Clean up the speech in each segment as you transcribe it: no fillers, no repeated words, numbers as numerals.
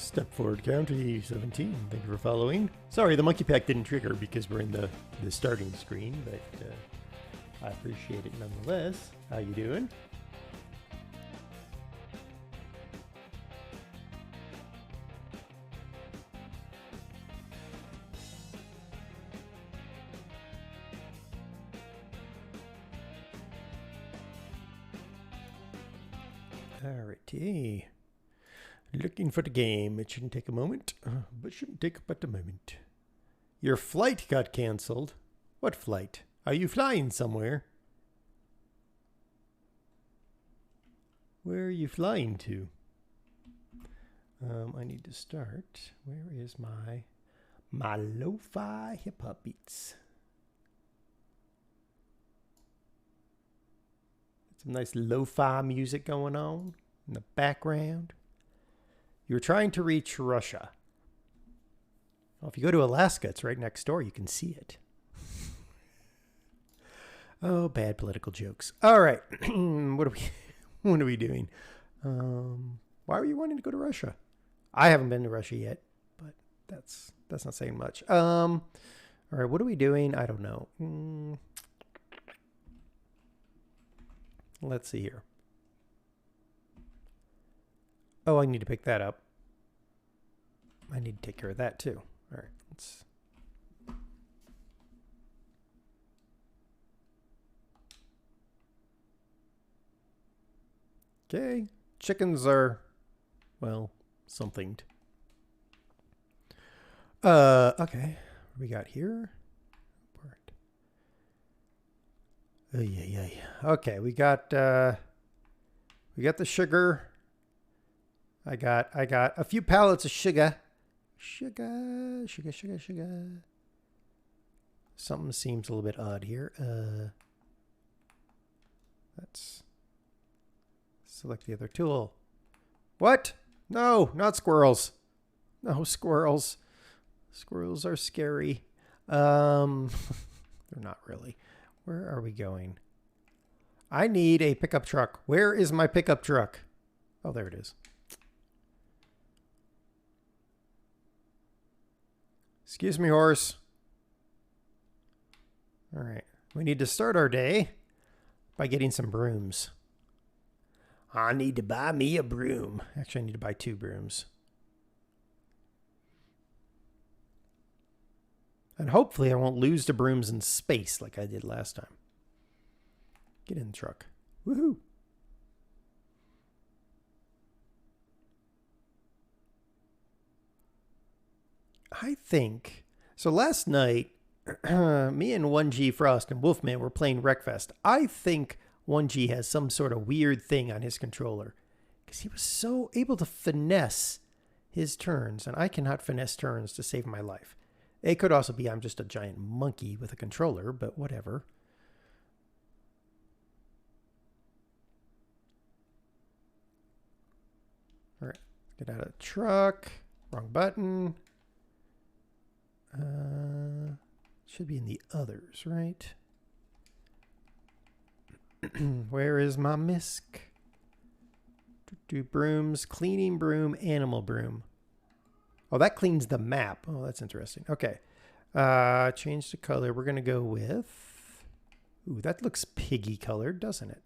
Step forward county 17. Thank you for following. Sorry, the monkey pack didn't trigger because we're in the starting screen, but I appreciate it nonetheless. How you doing? Alrighty. Looking for the game. It shouldn't take a moment, but shouldn't take but a moment. Your flight got cancelled. What flight? Are you flying somewhere? Where are you flying to? I need to start. Where is my lo-fi hip-hop beats? Some nice lo-fi music going on in the background. You're trying to reach Russia. Well, if you go to Alaska, it's right next door. You can see it. Oh, bad political jokes. All right. What are we doing? Why were you wanting to go to Russia? I haven't been to Russia yet, but that's not saying much. All right. What are we doing? I don't know. Let's see here. Oh, I need to pick that up. I need to take care of that too. All right, let's. Okay, chickens are, well, something. Okay, what do we got here? Oh, yeah. Okay, we got the sugar. I got a few pallets of sugar. Sugar. Something seems a little bit odd here. Let's select the other tool. What? No, not squirrels. No squirrels. Squirrels are scary. They're not really. Where are we going? I need a pickup truck. Where is my pickup truck? Oh, there it is. Excuse me, horse. All right. We need to start our day by getting some brooms. I need to buy me a broom. Actually, I need to buy 2 brooms. And hopefully I won't lose the brooms in space like I did last time. Get in the truck. Woohoo! I think... So last night, me and 1G Frost and Wolfman were playing Wreckfest. I think 1G has some sort of weird thing on his controller. Because he was so able to finesse his turns. And I cannot finesse turns to save my life. It could also be I'm just a giant monkey with a controller, but whatever. All right, get out of the truck. Wrong button. Should be in the others, right? Where is my misc? Do brooms, cleaning broom, animal broom. Oh, that cleans the map. Oh, that's interesting. Okay. Change the color. We're going to go with... Ooh, that looks piggy colored, doesn't it?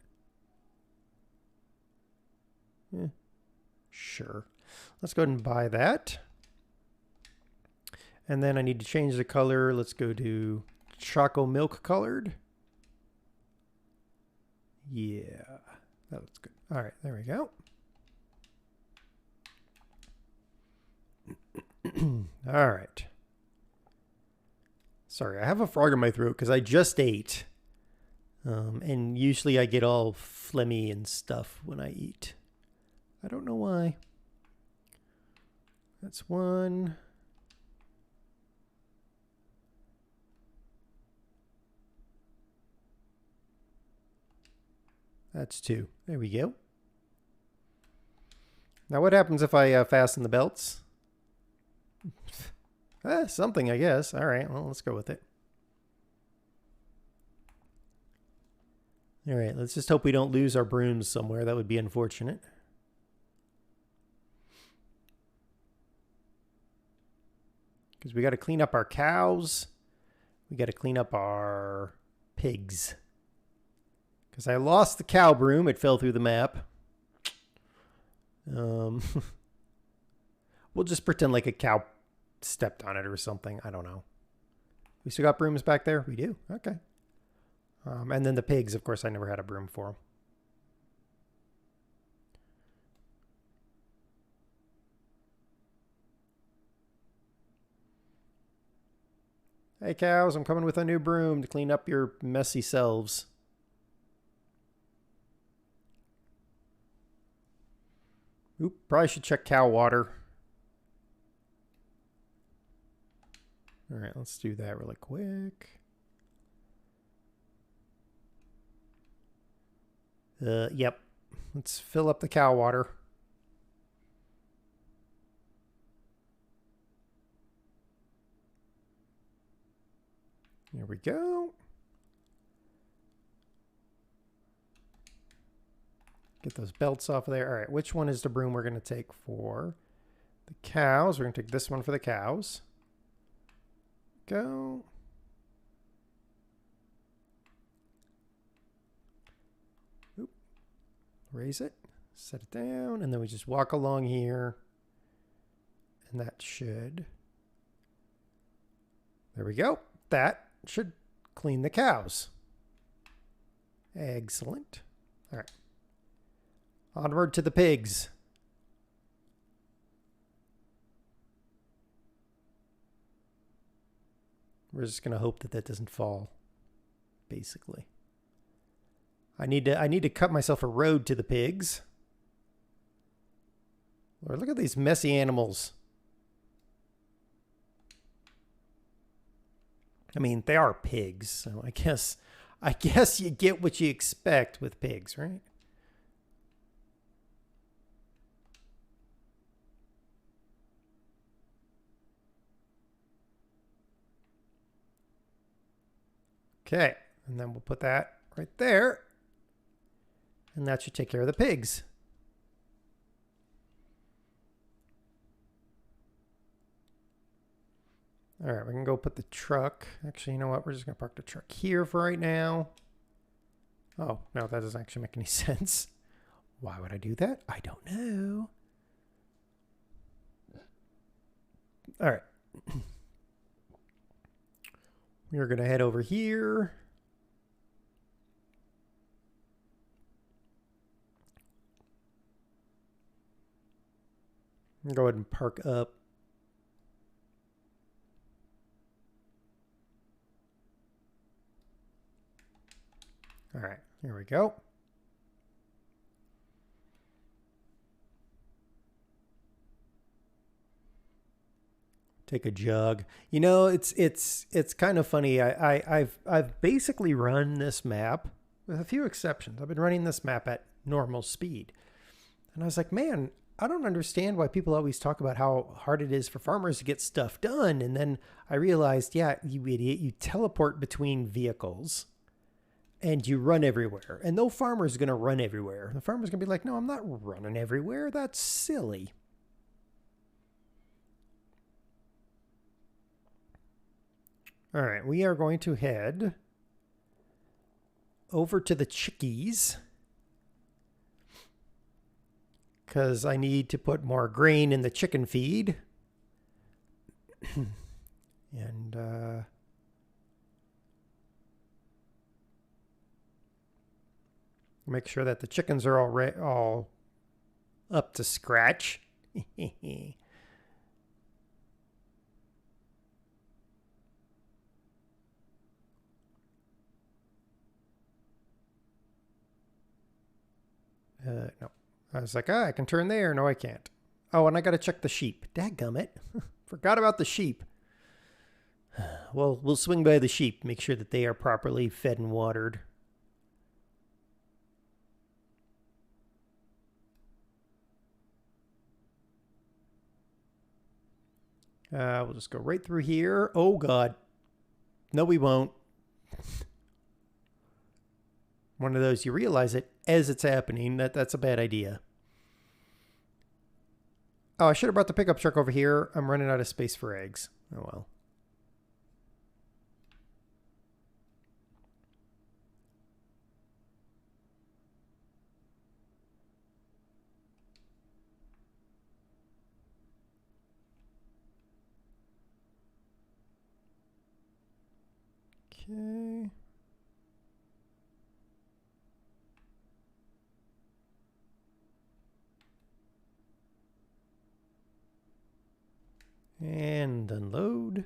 Sure. Let's go ahead and buy that. And then I need to change the color. Let's go to Choco Milk colored. Yeah, that looks good. All right, there we go. All right. Sorry, I have a frog in my throat because I just ate. And usually I get all phlegmy and stuff when I eat. I don't know why. That's 1. That's 2. There we go. Now what happens if I fasten the belts? Something, I guess. All right, well, let's go with it. All right, let's just hope we don't lose our brooms somewhere. That would be unfortunate. Because we got to clean up our cows. We got to clean up our pigs. Because I lost the cow broom. It fell through the map. We'll just pretend like a cow stepped on it or something. I don't know. We still got brooms back there? We do. Okay. And then the pigs, of course, I never had a broom for them. Hey, cows, I'm coming with a new broom to clean up your messy selves. Oop, probably should check cow water. All right, let's do that really quick. Yep. Let's fill up the cow water. There we go. Get those belts off of there. All right, which one is the broom we're going to take for the cows? We're going to take this one for the cows. Go. Oop. Raise it. Set it down. And then we just walk along here. And that should... There we go. That should clean the cows. Excellent. All right. Onward to the pigs. We're just going to hope that that doesn't fall, basically. I need to cut myself a road to the pigs. Lord, look at these messy animals. I mean, they are pigs, so I guess you get what you expect with pigs, right? Okay, and then we'll put that right there. And that should take care of the pigs. All right, we can go put the truck. Actually, you know what? We're just going to park the truck here for right now. Oh, no, that doesn't actually make any sense. Why would I do that? I don't know. All right. We're going to head over here. Go ahead and park up. All right, here we go. Take a jug. You know, it's kind of funny. I've basically run this map with a few exceptions. I've been running this map at normal speed. And I was like, man, I don't understand why people always talk about how hard it is for farmers to get stuff done. And then I realized, yeah, you idiot, you teleport between vehicles and you run everywhere. And no farmer's going to run everywhere. The farmer's going to be like, no, I'm not running everywhere. That's silly. All right, we are going to head over to the chickies because I need to put more grain in the chicken feed. And make sure that the chickens are all up to scratch. No. I was like, I can turn there. No, I can't. Oh, and I got to check the sheep. Dadgummit. Forgot about the sheep. Well, we'll swing by the sheep. Make sure that they are properly fed and watered. We'll just go right through here. Oh, God. No, we won't. One of those, you realize it as it's happening. That's a bad idea. Oh, I should have brought the pickup truck over here. I'm running out of space for eggs. Oh, well. Okay. And unload.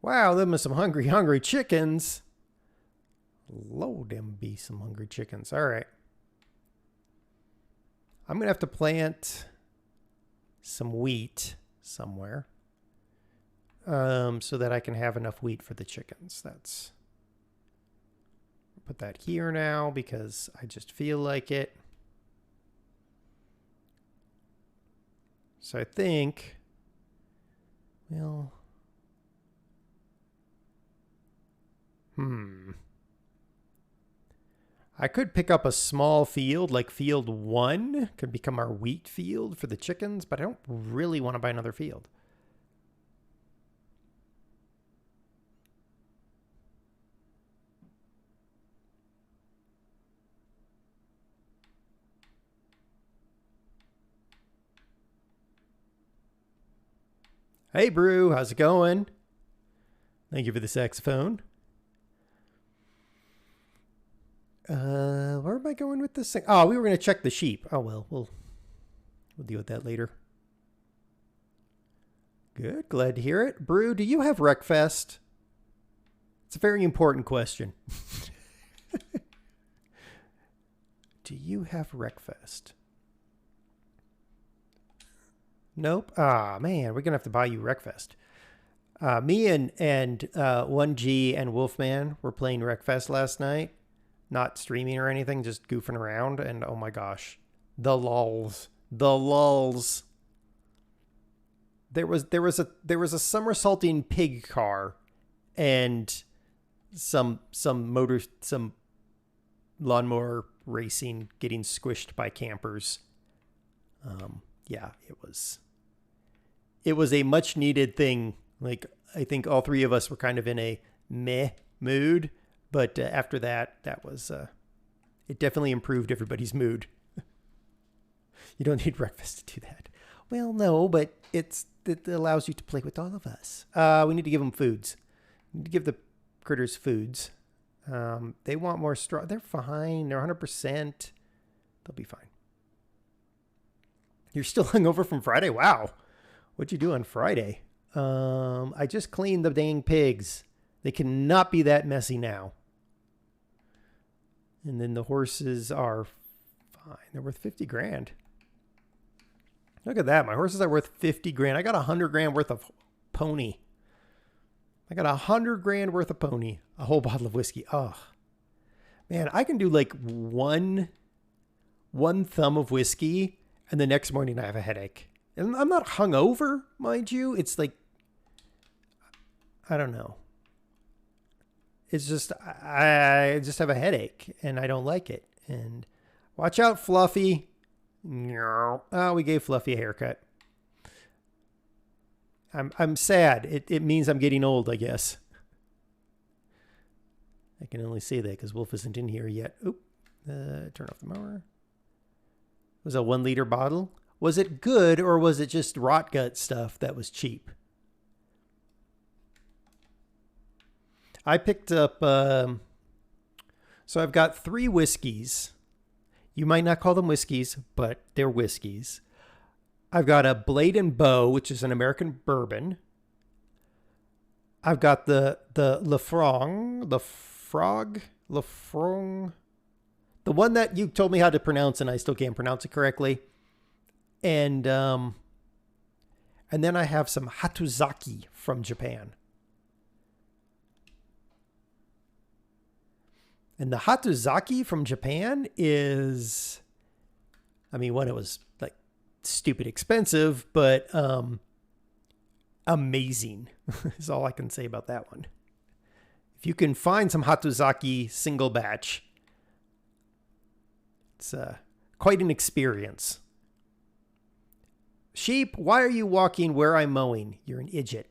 Wow, them are some hungry chickens. Lord, them be some hungry chickens. All right. I'm going to have to plant some wheat somewhere so that I can have enough wheat for the chickens. That's put that here now because I just feel like it. So I think, well, I could pick up a small field, like field 1 could become our wheat field for the chickens, but I don't really want to buy another field. Hey, Brew, how's it going? Thank you for the saxophone. Where am I going with this thing? Oh, we were going to check the sheep. Oh, well, we'll deal with that later. Good. Glad to hear it. Brew, do you have Wreckfest? It's a very important question. Do you have Wreckfest? Nope. Ah, man, we're going to have to buy you Wreckfest. Me and 1G and Wolfman were playing Wreckfest last night. Not streaming or anything, just goofing around. And oh my gosh, the lulls. The lulls. There was a somersaulting pig car and some lawnmower racing getting squished by campers. Yeah, it was a much needed thing. Like, I think all three of us were kind of in a meh mood, but after that was it definitely improved everybody's mood. You don't need breakfast to do that. Well, no, but it allows you to play with all of us. We need to give them foods. We need to give the critters foods. They want more straw. They're fine. They're 100%. They'll be fine. You're still hungover from Friday? Wow. What'd you do on Friday? I just cleaned the dang pigs. They cannot be that messy now. And then the horses are fine. They're worth 50 grand. Look at that. My horses are worth 50 grand. I got 100 grand worth of pony. I got 100 grand worth of pony. A whole bottle of whiskey. Oh, man, I can do like one thumb of whiskey and the next morning I have a headache. And I'm not hungover, mind you. It's like, I don't know. It's just, I just have a headache and I don't like it. And watch out, Fluffy. Oh, we gave Fluffy a haircut. I'm sad. It means I'm getting old, I guess. I can only say that because Wolf isn't in here yet. Oop. Turn off the mower. It was a 1 liter bottle. Was it good or was it just rot gut stuff that was cheap? I picked up, so I've got 3 whiskeys. You might not call them whiskeys, but they're whiskeys. I've got a Blade and Bow, which is an American bourbon. I've got the Lafrong, the one that you told me how to pronounce and I still can't pronounce it correctly. And then I have some Hatuzaki from Japan. And the Hatuzaki from Japan is, I mean, one, it was like stupid expensive, but amazing is all I can say about that one. If you can find some Hatuzaki single batch, It's quite an experience. Sheep, why are you walking where I'm mowing? You're an idiot.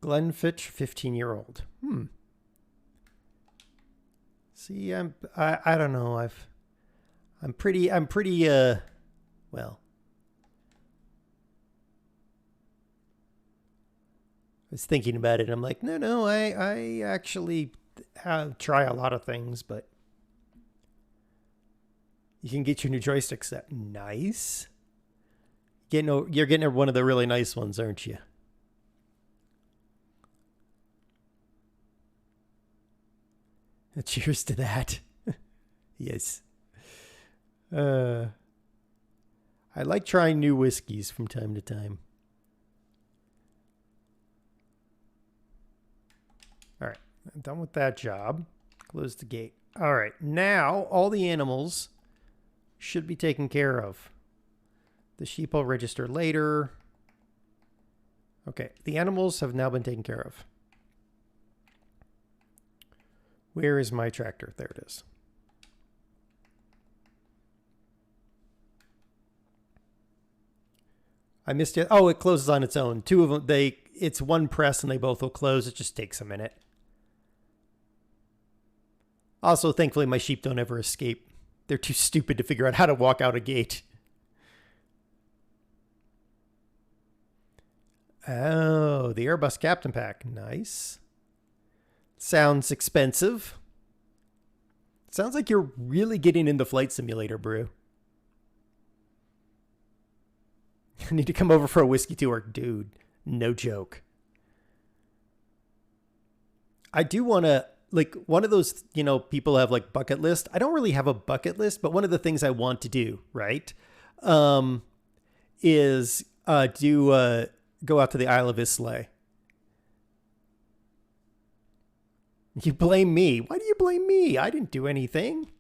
Glenfitch, 15-year-old. See, I don't know. I'm pretty well. I was thinking about it and I'm like, no, I actually try a lot of things, but you can get your new joystick set. Nice. You're getting one of the really nice ones, aren't you? Cheers to that. Yes. I like trying new whiskeys from time to time. All right, I'm done with that job. Close the gate. All right, now all the animals should be taken care of. The sheep I'll register later. Okay, the animals have now been taken care of. Where is my tractor? There it is. I missed it. Oh, it closes on its own. Two of them, it's one press and they both will close. It just takes a minute. Also, thankfully, my sheep don't ever escape. They're too stupid to figure out how to walk out a gate. Oh, the Airbus Captain Pack. Nice. Sounds expensive. Sounds like you're really getting into Flight Simulator, Brew. I need to come over for a whiskey tour. Dude, no joke. I do want to, like, one of those, people have like bucket list. I don't really have a bucket list, but one of the things I want to do, right, is go out to the Isle of Islay. You blame me. Why do you blame me? I didn't do anything.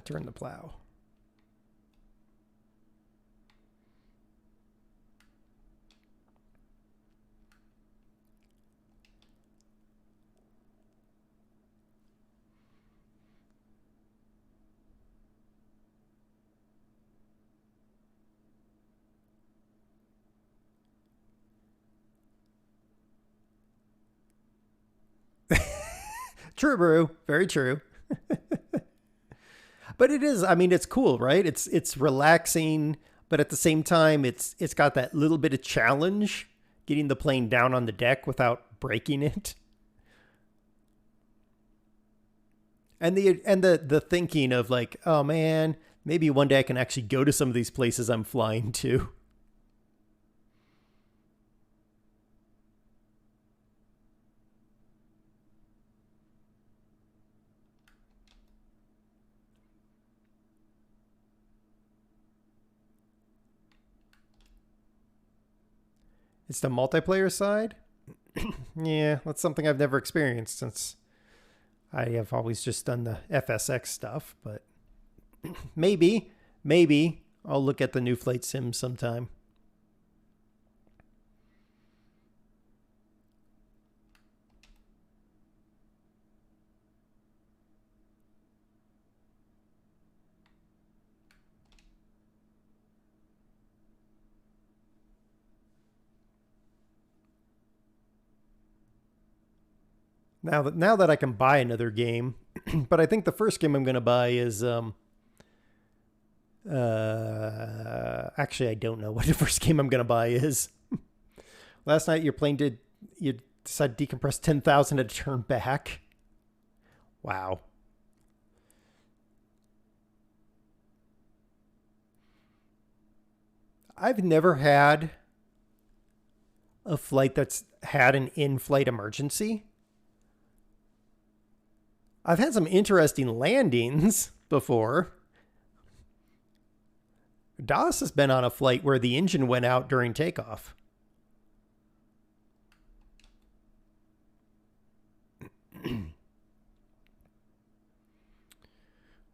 Turn the plow. True, Brew. Very true. But it is, I mean, it's cool, right? It's relaxing, but at the same time, it's got that little bit of challenge getting the plane down on the deck without breaking it. And the thinking of like, oh man, maybe one day I can actually go to some of these places I'm flying to. It's the multiplayer side. Yeah, that's something I've never experienced since I have always just done the FSX stuff, but maybe I'll look at the new Flight Sim sometime. Now that I can buy another game, but I think the first game I'm going to buy is actually I don't know what the first game I'm going to buy is. Last night your plane you decided to decompress 10,000 to turn back. Wow. I've never had a flight that's had an in-flight emergency. I've had some interesting landings before. DOS has been on a flight where the engine went out during takeoff.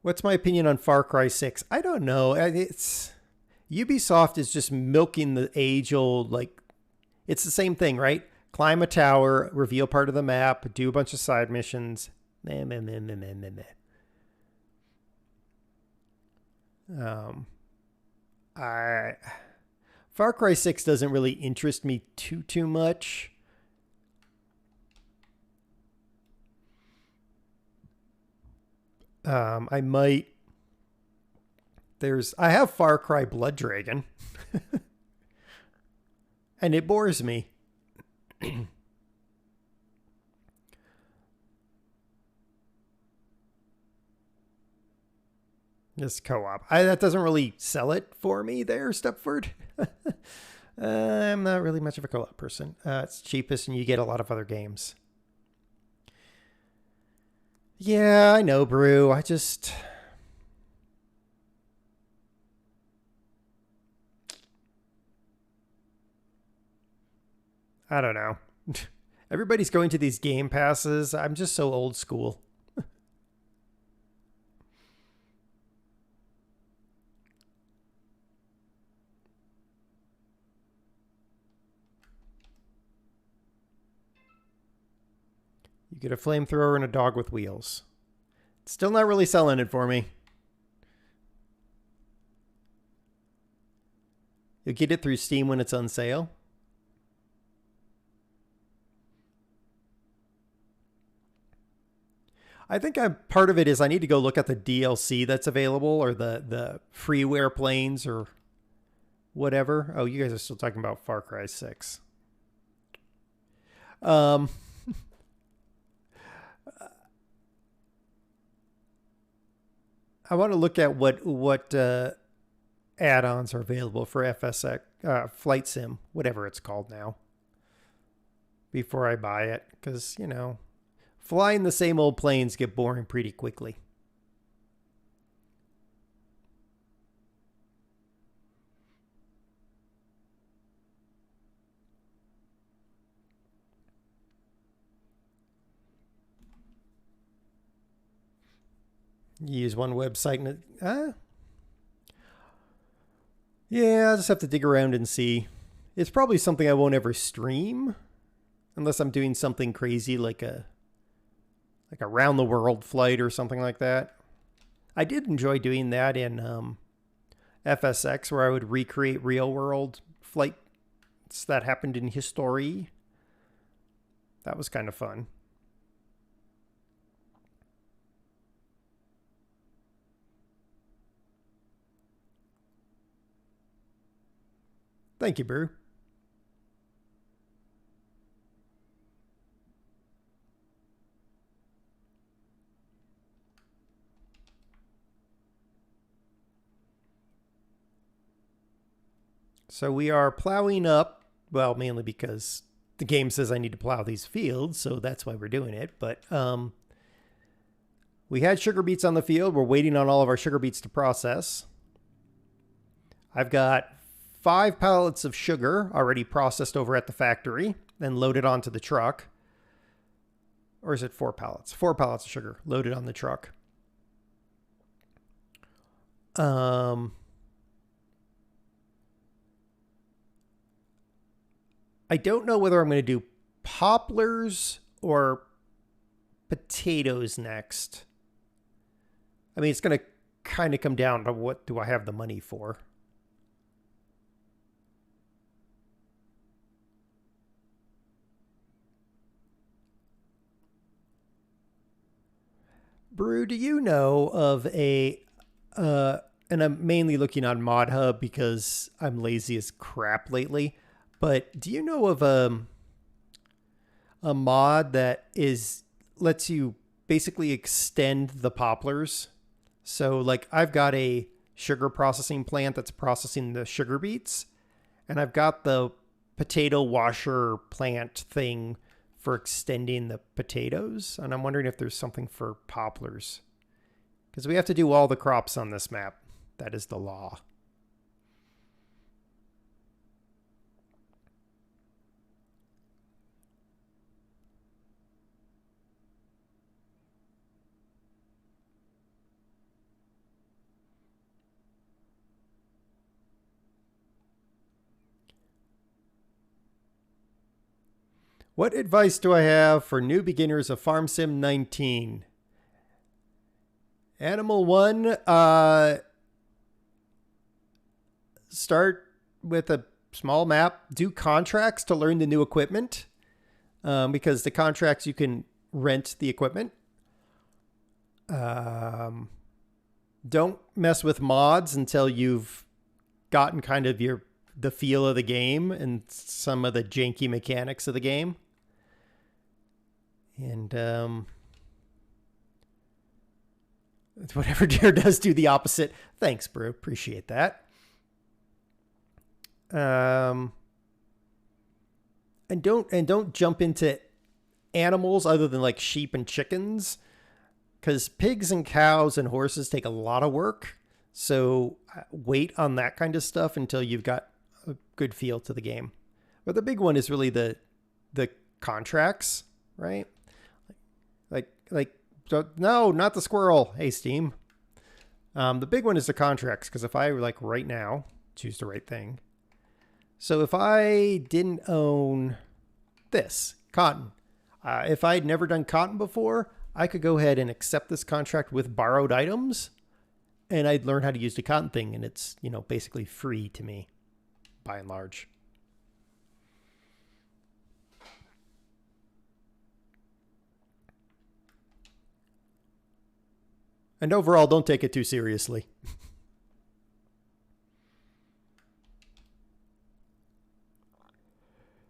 What's my opinion on Far Cry 6? I don't know. It's Ubisoft is just milking the age old, like, it's the same thing, right? Climb a tower, reveal part of the map, do a bunch of side missions. Meh, meh, meh, meh, meh, meh, meh. I Far Cry 6 doesn't really interest me too much. I might. I have Far Cry Blood Dragon, and it bores me. This co-op. That doesn't really sell it for me there, Stepford. I'm not really much of a co-op person. It's cheapest and you get a lot of other games. Yeah, I know, Brew. I don't know. Everybody's going to these game passes. I'm just so old school. You get a flamethrower and a dog with wheels. Still not really selling it for me. You'll get it through Steam when it's on sale. I think part of it is I need to go look at the DLC that's available or the freeware planes or whatever. Oh, you guys are still talking about Far Cry 6. Um, I want to look at what add-ons are available for FSX Flight Sim, whatever it's called now, before I buy it, because flying the same old planes get boring pretty quickly. You use one website and yeah, I'll just have to dig around and see. It's probably something I won't ever stream unless I'm doing something crazy like a round the world flight or something like that. I did enjoy doing that in FSX where I would recreate real world flights that happened in history. That was kind of fun. Thank you, Brew. So we are plowing up, well, mainly because the game says I need to plow these fields, so that's why we're doing it. But we had sugar beets on the field. We're waiting on all of our sugar beets to process. I've got 5 pallets of sugar already processed over at the factory and loaded onto the truck. Or is it 4 pallets? 4 pallets of sugar loaded on the truck. I don't know whether I'm going to do poplars or potatoes next. I mean, it's going to kind of come down to what do I have the money for. Brew, do you know of and I'm mainly looking on Mod Hub because I'm lazy as crap lately, but do you know of a mod that lets you basically extend the poplars? So like I've got a sugar processing plant that's processing the sugar beets, and I've got the potato washer plant thing for extending the potatoes, and I'm wondering if there's something for poplars. Because we have to do all the crops on this map. That is the law. What advice do I have for new beginners of Farm Sim 19? Animal 1, start with a small map. Do contracts to learn the new equipment, because the contracts you can rent the equipment. Don't mess with mods until you've gotten kind of the feel of the game and some of the janky mechanics of the game. And whatever Deer does, do the opposite. Thanks, bro. Appreciate that. And don't jump into animals other than like sheep and chickens, because pigs and cows and horses take a lot of work. So wait on that kind of stuff until you've got a good feel to the game. But the big one is really the contracts, right? Like no, not the squirrel. Hey, Steam. The big one is the contracts, because if I like right now choose the right thing. So if I didn't own this cotton, if I'd never done cotton before, I could go ahead and accept this contract with borrowed items, and I'd learn how to use the cotton thing, and it's, basically free to me, by and large. And overall, don't take it too seriously.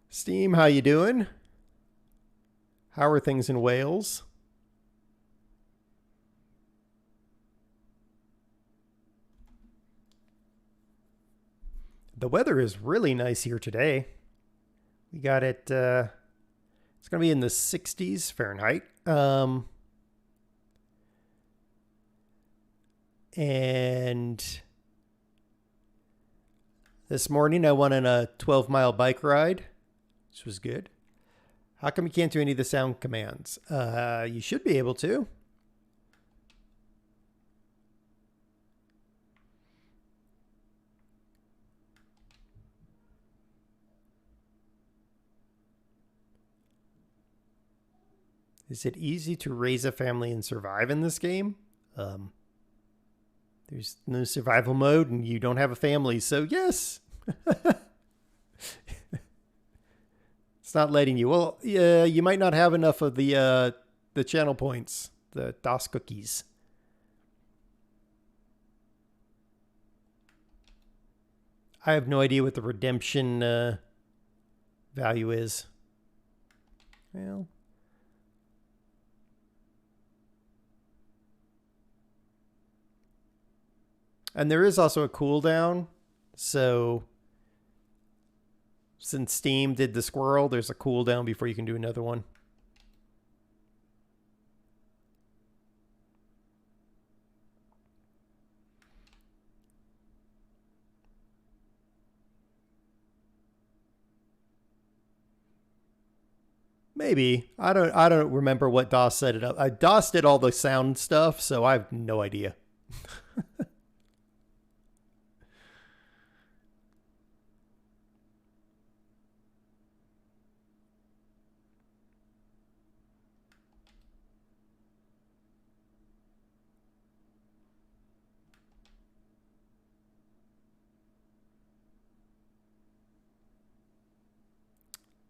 Steam, how you doing? How are things in Wales? The weather is really nice here today. We got it, it's going to be in the 60s Fahrenheit. And this morning I went on a 12-mile bike ride, which was good. How come you can't do any of the sound commands? You should be able to. Is it easy to raise a family and survive in this game? There's no survival mode and you don't have a family, so yes. It's not letting you. Well, yeah, you might not have enough of the channel points, the DOS cookies. I have no idea what the redemption value is. Well, and there is also a cooldown. So since Steam did the squirrel, there's a cooldown before you can do another one. Maybe. I don't remember what DOS set it up. DOS did all the sound stuff, so I have no idea.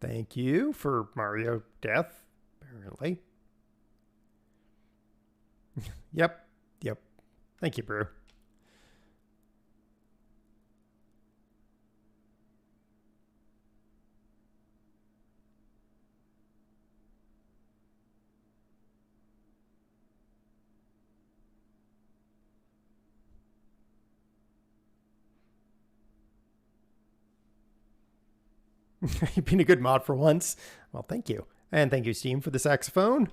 Thank you for Mario Death, apparently. Yep. Thank you, Brew. You've been a good mod for once. Well, thank you. And thank you, Steam, for the saxophone.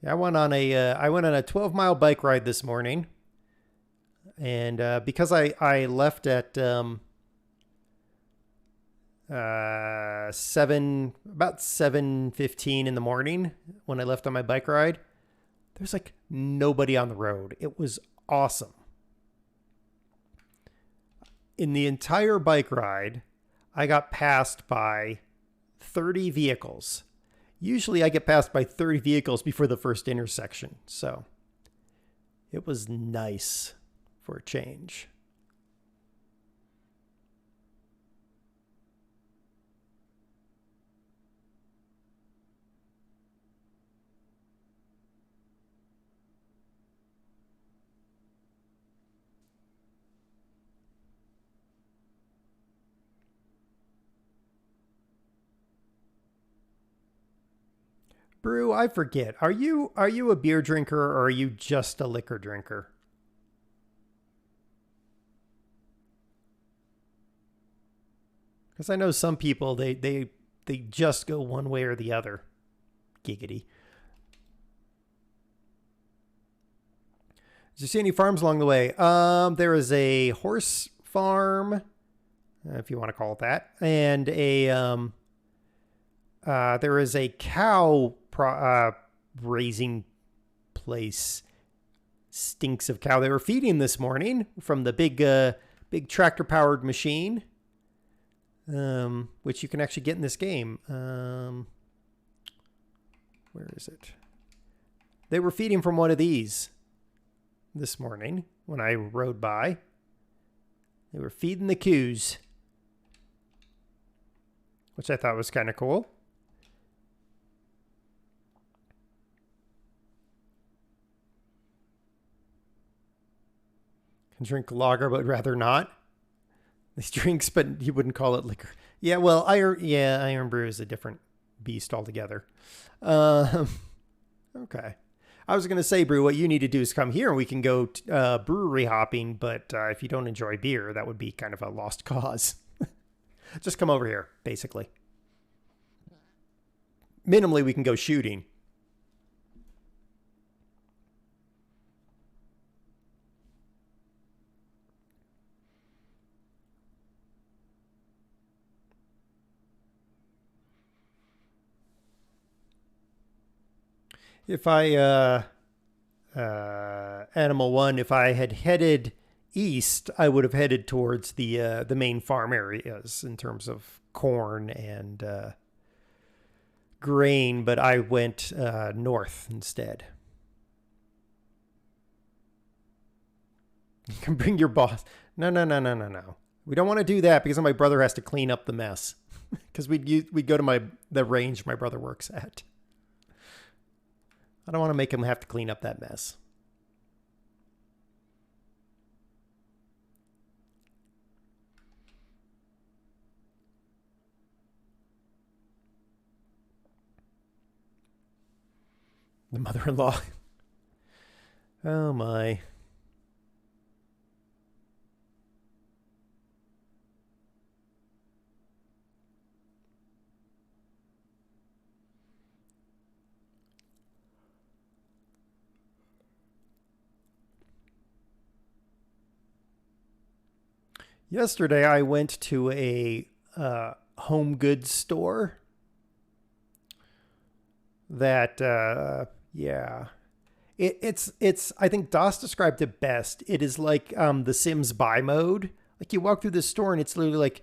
Yeah, I went on a 12-mile bike ride this morning. And because I left at about 7:15 in the morning when I left on my bike ride, there's like nobody on the road. It was awesome. In the entire bike ride, I got passed by 30 vehicles. Usually I get passed by 30 vehicles before the first intersection. So it was nice for a change. Brew, I forget. Are you a beer drinker or are you just a liquor drinker? Because I know some people they just go one way or the other. Giggity. Did you see any farms along the way? There is a horse farm, if you want to call it that, and there is a cow raising place. Stinks of cow. They were feeding this morning from the big tractor powered machine, which you can actually get in this game. Where is it? They were feeding from one of these this morning when I rode by. They were feeding the cows, which I thought was kind of cool. Can drink lager, but rather not. These drinks, but you wouldn't call it liquor. Yeah, well, Iron Brew is a different beast altogether. Okay. I was going to say, Brew, what you need to do is come here and we can go brewery hopping. But if you don't enjoy beer, that would be kind of a lost cause. Just come over here, basically. Minimally, we can go shooting. If Animal One, if I had headed east, I would have headed towards the main farm areas in terms of corn and grain, but I went north instead. You can bring your boss. No, no, no, no, no, no. We don't want to do that because my brother has to clean up the mess. Because we'd go to the range my brother works at. I don't want to make him have to clean up that mess. The mother-in-law. Oh my. Yesterday, I went to a home goods store that, yeah. It's, I think DOS described it best. It is like the Sims buy mode. Like you walk through this store and it's literally like,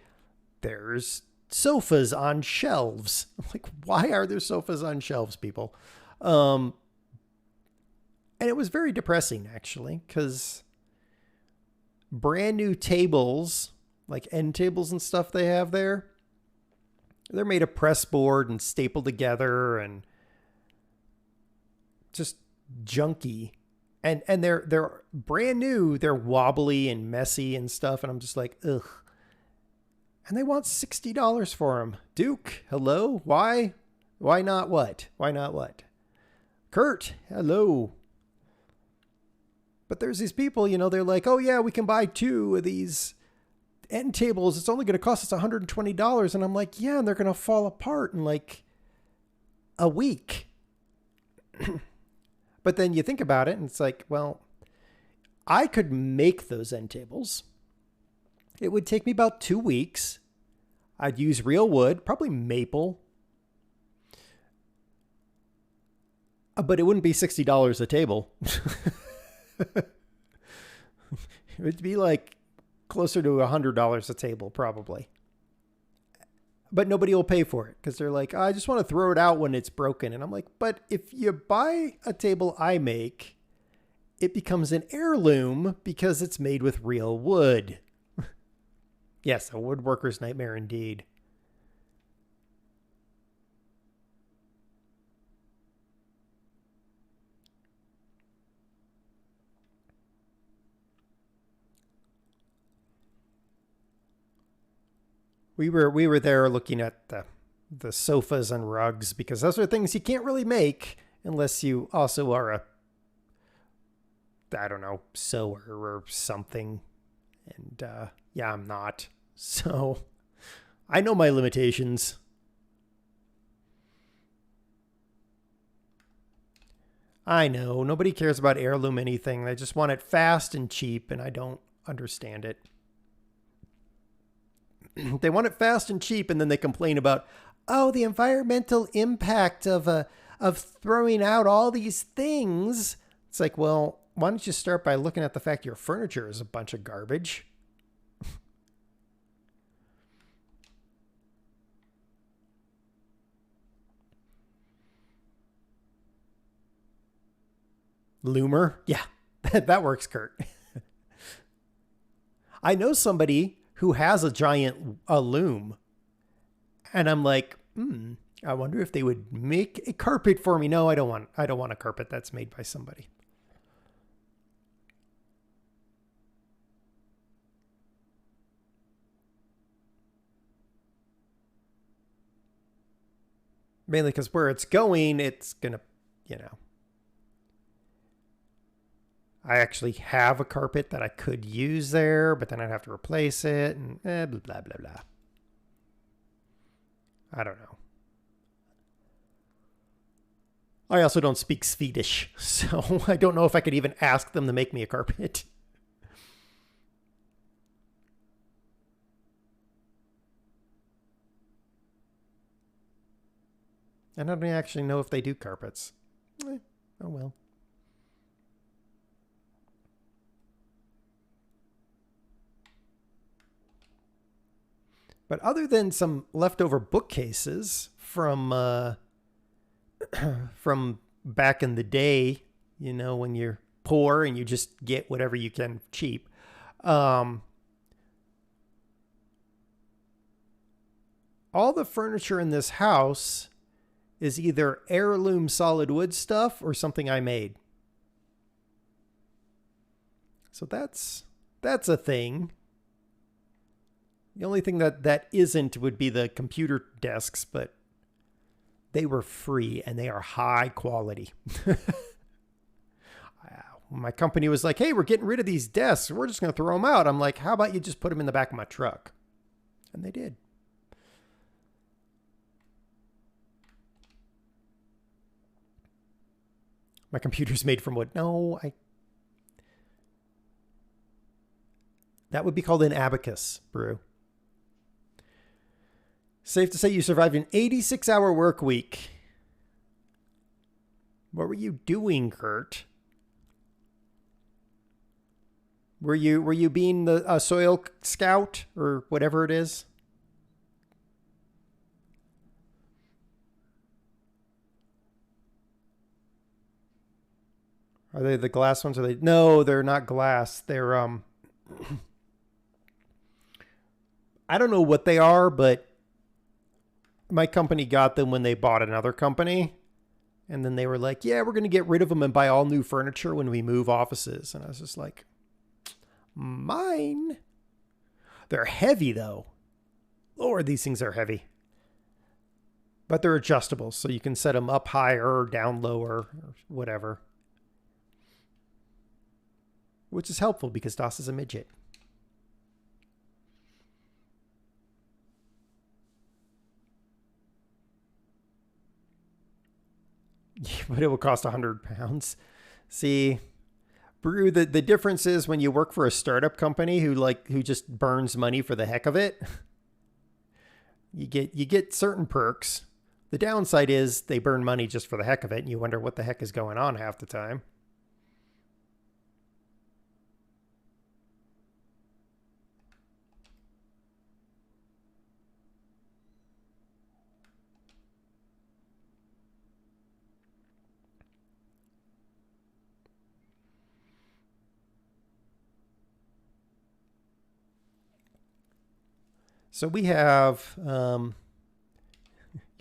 there's sofas on shelves. I'm like, why are there sofas on shelves, people? And it was very depressing, actually, because brand new tables, like end tables and stuff they have there, they're made of press board and stapled together and just junky. And they're brand new, they're wobbly and messy and stuff, and I'm just like, ugh. And they want $60 for them. Duke, hello? Why? Why not what? Why not what? Kurt, hello. But there's these people, they're like, oh yeah, we can buy 2 of these end tables. It's only going to cost us $120. And I'm like, yeah, and they're going to fall apart in like a week. But then you think about it and it's like, well, I could make those end tables. It would take me about 2 weeks. I'd use real wood, probably maple. But it wouldn't be $60 a table. It would be like closer to $100 a table, probably. But nobody will pay for it because they're like, I just want to throw it out when it's broken. And I'm like, but if you buy a table I make, it becomes an heirloom because it's made with real wood. Yes, a woodworker's nightmare indeed. We were there looking at the sofas and rugs because those are things you can't really make unless you also are a, I don't know, sewer or something. And yeah, I'm not. So I know my limitations. I know nobody cares about heirloom anything. They just want it fast and cheap, and I don't understand it. They want it fast and cheap, and then they complain about, oh, the environmental impact of throwing out all these things. It's like, well, why don't you start by looking at the fact your furniture is a bunch of garbage? Loomer? Yeah, that works, Kurt. I know somebody who has a giant loom, and I'm like, I wonder if they would make a carpet for me. No, I don't want a carpet that's made by somebody. Mainly because where it's going, it's gonna, you know. I actually have a carpet that I could use there, but then I'd have to replace it and blah, blah, blah, blah. I don't know. I also don't speak Swedish, so I don't know if I could even ask them to make me a carpet. I don't actually know if they do carpets. Oh well. But other than some leftover bookcases from back in the day, you know, when you're poor and you just get whatever you can cheap, um, all the furniture in this house is either heirloom solid wood stuff or something I made. So that's a thing. The only thing that isn't would be the computer desks, but they were free and they are high quality. My company was like, hey, we're getting rid of these desks. We're just going to throw them out. I'm like, how about you just put them in the back of my truck? And they did. My computer's made from wood. No, that would be called an abacus, Brew. Safe to say you survived an 86-hour work week. What were you doing, Kurt? Were you being the soil scout or whatever it is? Are they the glass ones? Are they? No, they're not glass. They're I don't know what they are, but my company got them when they bought another company. And then they were like, yeah, we're going to get rid of them and buy all new furniture when we move offices. And I was just like, mine? They're heavy, though. Lord, these things are heavy. But they're adjustable, so you can set them up higher or down lower or whatever. Which is helpful because DOS is a midget. But it will cost £100. See, Brew, the difference is when you work for a startup company who just burns money for the heck of it, you get certain perks. The downside is they burn money just for the heck of it, and you wonder what the heck is going on half the time. So we have your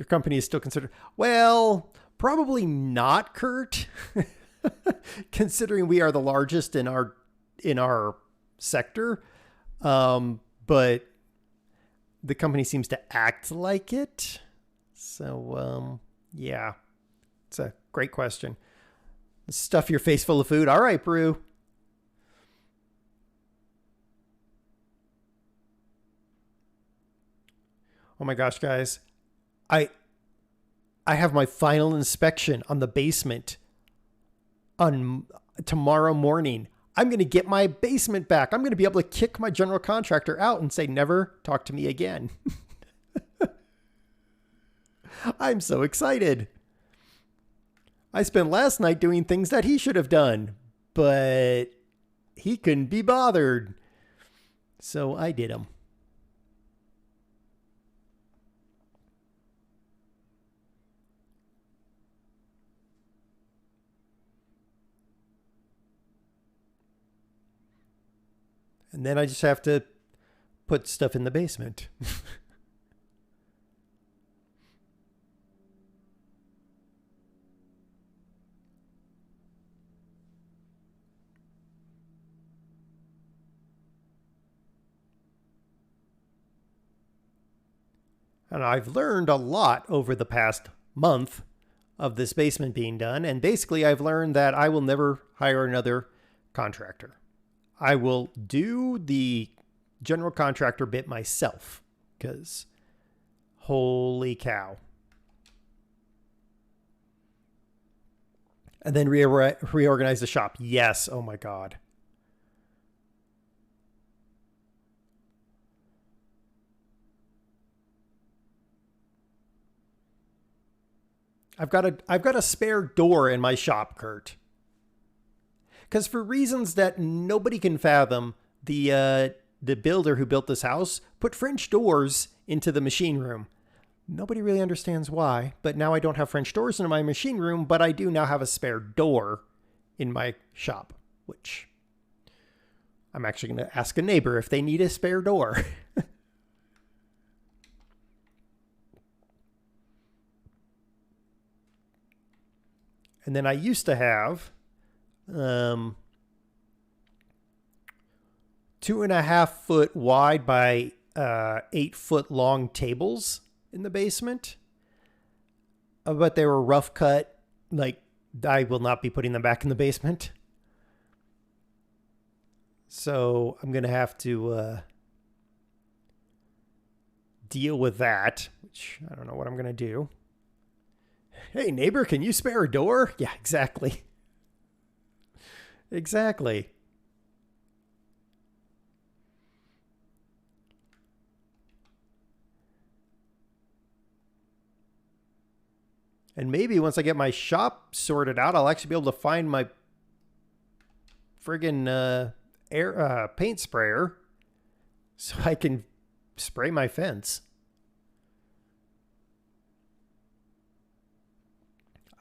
company is still considered, well, probably not, Kurt, considering we are the largest in our sector. But the company seems to act like it. So yeah, it's a great question. Stuff your face full of food. All right, Brew. Oh my gosh, guys. I I have my final inspection on the basement on tomorrow morning. I'm going to get my basement back. I'm going to be able to kick my general contractor out and say, never talk to me again. I'm so excited. I spent last night doing things that he should have done, but he couldn't be bothered. So I did them. And then I just have to put stuff in the basement. And I've learned a lot over the past month of this basement being done. And basically, I've learned that I will never hire another contractor. I will do the general contractor bit myself because holy cow. And then reorganize the shop. Yes. Oh my God. I've got a spare door in my shop, Kurt. Because for reasons that nobody can fathom, the builder who built this house put French doors into the machine room. Nobody really understands why, but now I don't have French doors in my machine room, but I do now have a spare door in my shop, which I'm actually going to ask a neighbor if they need a spare door. And then I used to have 2.5 foot wide by 8 foot long tables in the basement. But they were rough cut. Like, I will not be putting them back in the basement. So I'm going to have to deal with that, which I don't know what I'm going to do. Hey, neighbor, can you spare a door? Yeah, exactly. Exactly. And maybe once I get my shop sorted out, I'll actually be able to find my friggin' air paint sprayer so I can spray my fence.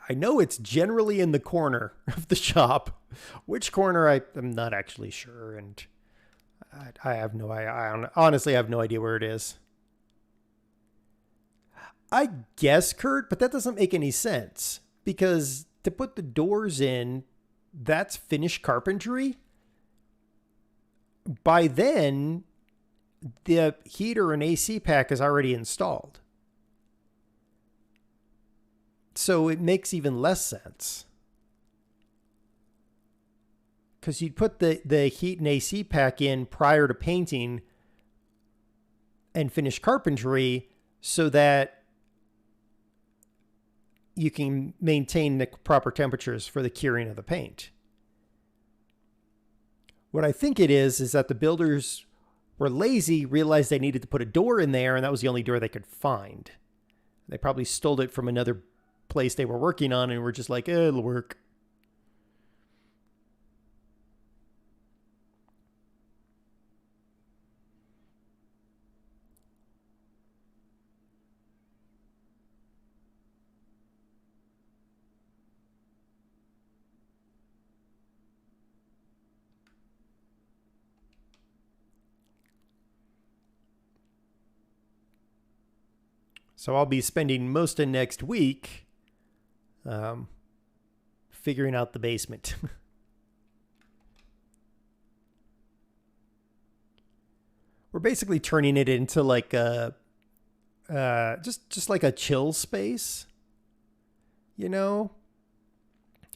I know it's generally in the corner of the shop. Which corner, I'm not actually sure, and I have no I honestly have no idea where it is. I guess, Kurt, but that doesn't make any sense because to put the doors in, that's finished carpentry. By then, the heater and AC pack is already installed. So it makes even less sense. Because you'd put the heat and AC pack in prior to painting and finish carpentry so that you can maintain the proper temperatures for the curing of the paint. What I think it is that the builders were lazy, realized they needed to put a door in there, and that was the only door they could find. They probably stole it from another place they were working on and were just like, it'll work. So I'll be spending most of next week figuring out the basement. We're basically turning it into like a just like a chill space. You know,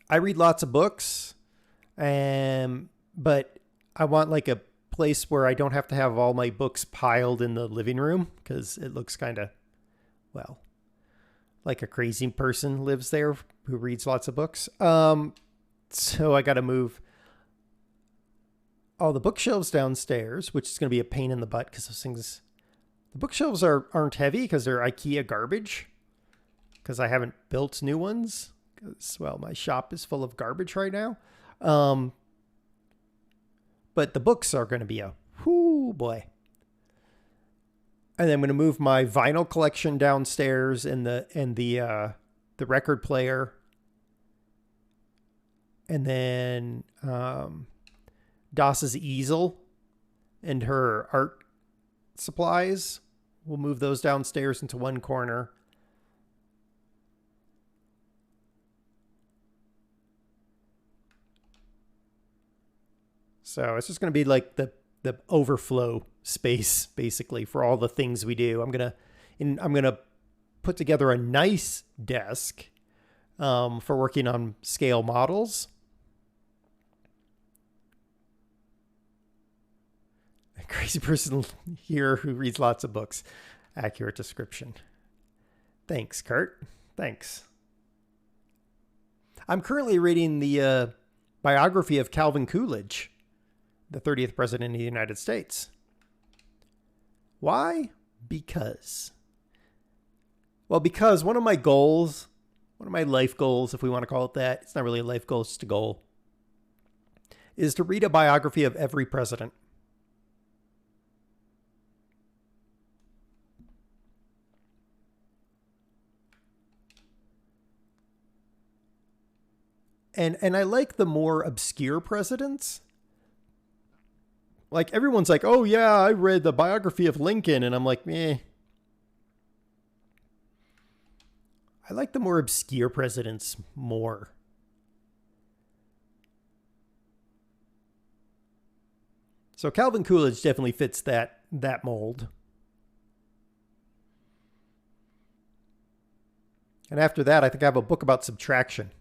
I read lots of books, but I want like a place where I don't have to have all my books piled in the living room because it looks kind of, well, like a crazy person lives there who reads lots of books. So I got to move all the bookshelves downstairs, which is going to be a pain in the butt because those things, the bookshelves aren't heavy because they're IKEA garbage. Because I haven't built new ones. Because, well, my shop is full of garbage right now. But the books are going to be a whoo boy. And then I'm going to move my vinyl collection downstairs and the record player. And then Das's easel and her art supplies. We'll move those downstairs into one corner. So it's just going to be like the overflow space, basically, for all the things we do. I'm gonna put together a nice desk for working on scale models. A crazy person here who reads lots of books. Accurate description. Thanks, Kurt. Thanks. I'm currently reading the biography of Calvin Coolidge, the 30th president of the United States. Why? Because one of my goals, one of my life goals, if we want to call it that, it's not really a life goal, it's just a goal, is to read a biography of every president. And I like the more obscure presidents. Like, everyone's like, oh, yeah, I read the biography of Lincoln. And I'm like, meh. I like the more obscure presidents more. So Calvin Coolidge definitely fits that mold. And after that, I think I have a book about subtraction.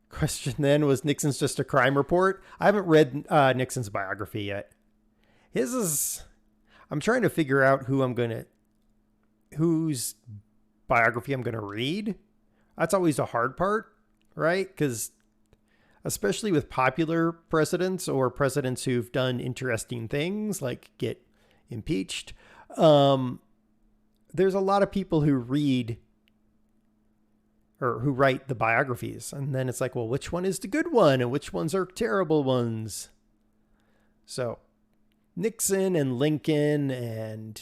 Question then, was Nixon's just a crime report? I haven't read Nixon's biography yet. His is, I'm trying to figure out whose biography I'm going to read. That's always the hard part, right? Because especially with popular presidents or presidents who've done interesting things like get impeached, there's a lot of people who read or who write the biographies. And then it's like, well, which one is the good one and which ones are terrible ones? So Nixon and Lincoln and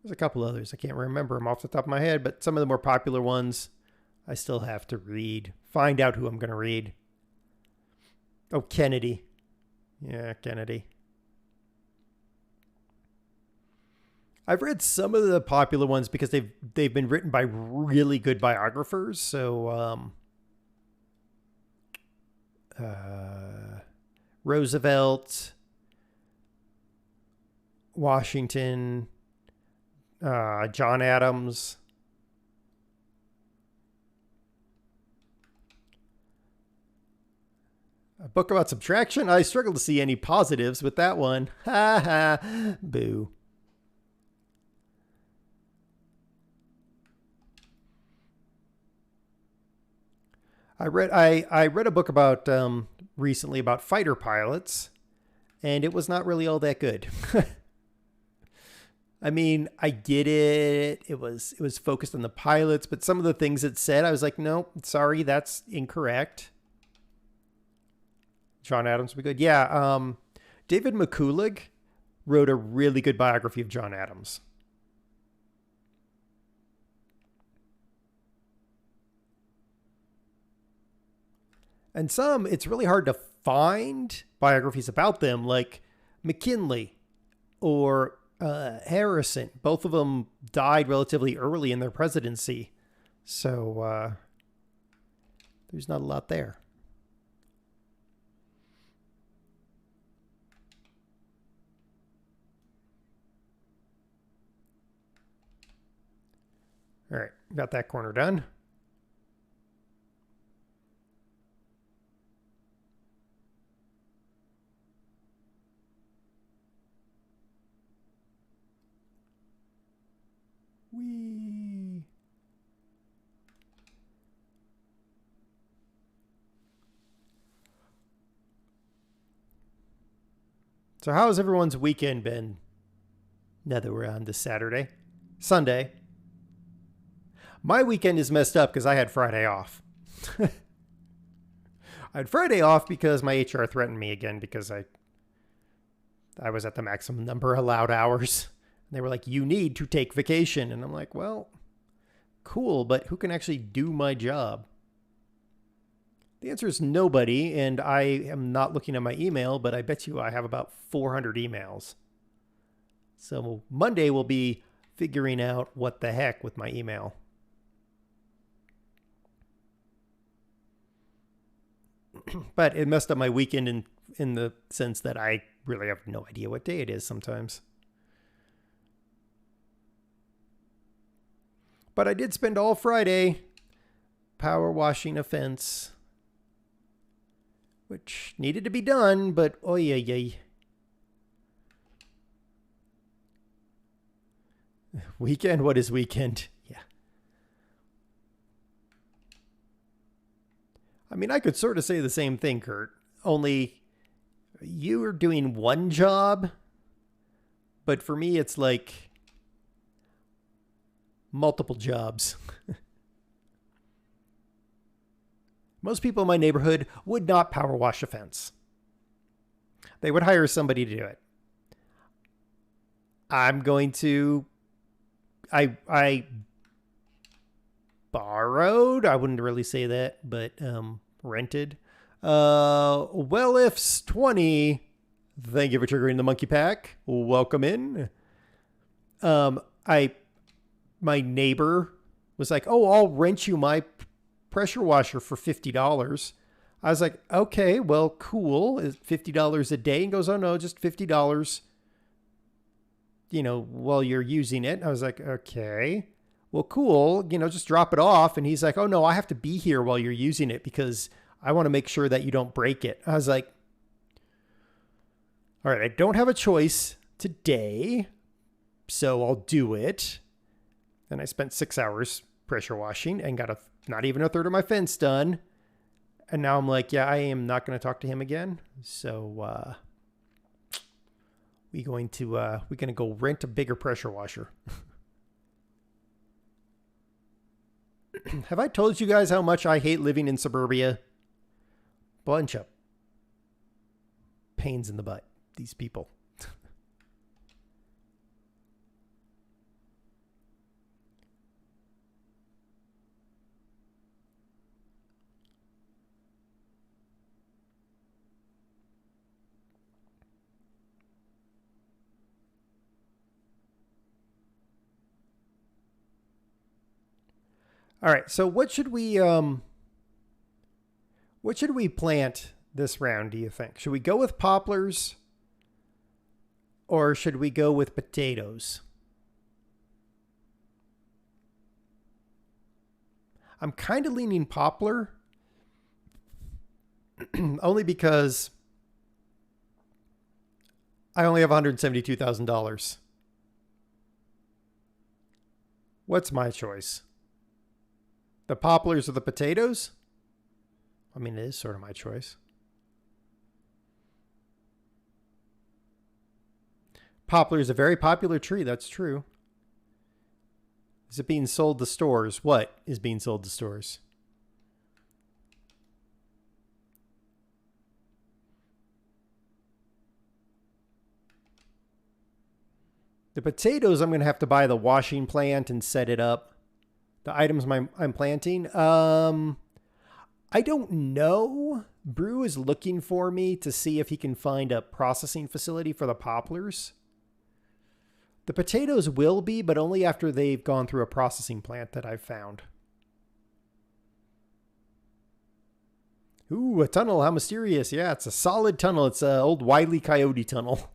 there's a couple others. I can't remember them off the top of my head, but some of the more popular ones I still have to read. Find out who I'm going to read. Oh, Kennedy. Yeah, Kennedy. I've read some of the popular ones because they've been written by really good biographers. So Roosevelt, Washington, John Adams. A book about subtraction? I struggle to see any positives with that one. Ha ha. Boo. I read a book about recently about fighter pilots, and it was not really all that good. I mean, I get it. It was focused on the pilots, but some of the things it said, I was like, no, sorry, that's incorrect. John Adams would be good. Yeah, David McCullough wrote a really good biography of John Adams. And some, it's really hard to find biographies about them, like McKinley or Harrison. Both of them died relatively early in their presidency. So there's not a lot there. All right, got that corner done. Whee! So how has everyone's weekend been? Now that we're on this Sunday. My weekend is messed up because I had Friday off. I had Friday off because my HR threatened me again because I was at the maximum number of allowed hours. They were like, you need to take vacation. And I'm like, well, cool, but who can actually do my job? The answer is nobody, and I am not looking at my email, but I bet you I have about 400 emails. So Monday will be figuring out what the heck with my email. But it messed up my weekend in the sense that I really have no idea what day it is sometimes. But I did spend all Friday power washing a fence, which needed to be done, but oy oy oy. Weekend? What is weekend? Yeah. I mean, I could sort of say the same thing, Kurt, only you are doing one job, but for me, it's like multiple jobs. Most people in my neighborhood would not power wash a fence. They would hire somebody to do it. I'm going to... I borrowed, I wouldn't really say that, but rented. Wellif's 20. Thank you for triggering the monkey pack. Welcome in. My neighbor was like, oh, I'll rent you my pressure washer for $50. I was like, okay, well, cool. Is $50 a day? And goes, oh no, just $50, while you're using it. I was like, okay, well, cool. Just drop it off. And he's like, oh no, I have to be here while you're using it because I want to make sure that you don't break it. I was like, all right, I don't have a choice today, so I'll do it. And I spent 6 hours pressure washing and got not even a third of my fence done. And now I'm like, yeah, I am not going to talk to him again. So we're going to go rent a bigger pressure washer. Have I told you guys how much I hate living in suburbia? Bunch of pains in the butt, these people. All right, so what should we plant this round, do you think? Should we go with poplars or should we go with potatoes? I'm kind of leaning poplar only because I only have $172,000. What's my choice? The poplars or the potatoes? I mean, it is sort of my choice. Poplar is a very popular tree. That's true. Is it being sold to stores? What is being sold to stores? The potatoes, I'm going to have to buy the washing plant and set it up. The items I'm planting. I don't know. Brew is looking for me to see if he can find a processing facility for the poplars. The potatoes will be, but only after they've gone through a processing plant that I've found. Ooh, a tunnel. How mysterious. Yeah, it's a solid tunnel. It's an old Wile E. Coyote tunnel.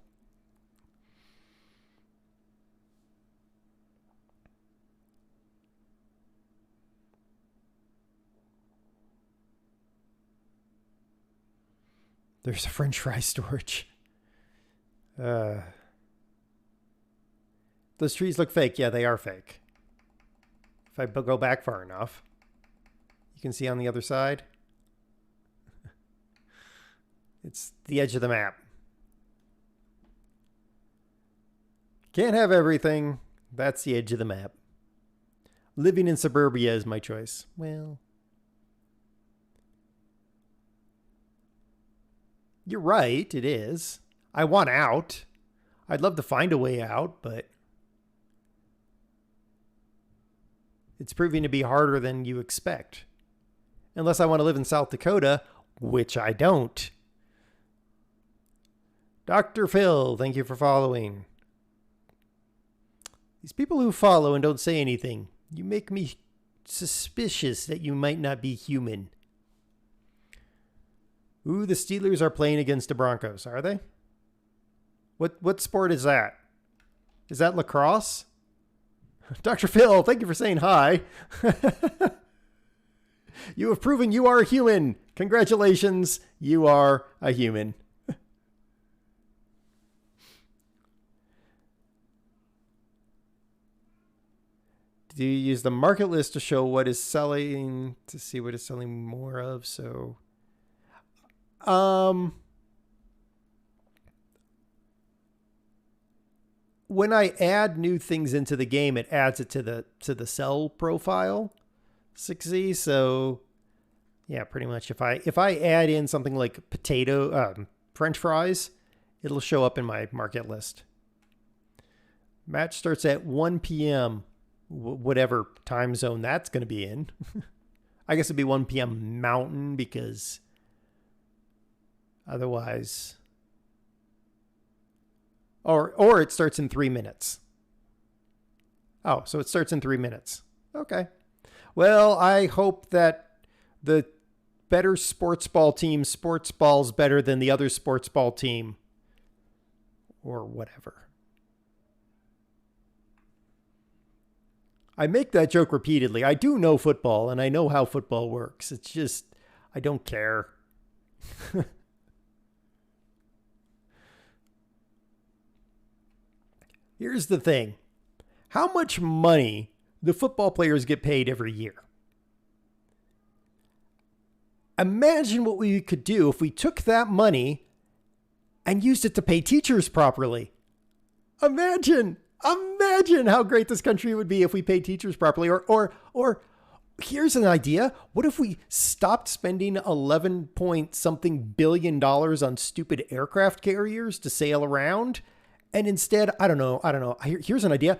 There's a French fry storage. Those trees look fake. Yeah, they are fake. If I go back far enough, you can see on the other side. It's the edge of the map. Can't have everything. That's the edge of the map. Living in suburbia is my choice. Well, you're right, it is. I want out. I'd love to find a way out, but it's proving to be harder than you expect. Unless I want to live in South Dakota, which I don't. Dr. Phil, thank you for following. These people who follow and don't say anything, you make me suspicious that you might not be human. Ooh, the Steelers are playing against the Broncos, are they? What sport is that? Is that lacrosse? Dr. Phil, thank you for saying hi. You have proven you are a human. Congratulations, you are a human. Do you use the market list to show what is selling, to see what is selling more of? So, when I add new things into the game, it adds it to the sell profile, 6Z. So, yeah, pretty much if I add in something like French fries, it'll show up in my market list. Match starts at 1 p.m. Whatever time zone that's going to be in. I guess it'd be 1 p.m. Mountain because otherwise, or it starts in 3 minutes. Oh, so it starts in 3 minutes. Okay. Well, I hope that the better sports ball team sports balls better than the other sports ball team or whatever. I make that joke repeatedly. I do know football, and I know how football works. It's just, I don't care. Here's the thing. How much money do football players get paid every year? Imagine what we could do if we took that money and used it to pay teachers properly. Imagine how great this country would be if we paid teachers properly. Or here's an idea. What if we stopped spending 11 point something billion dollars on stupid aircraft carriers to sail around? And instead, I don't know. Here's an idea.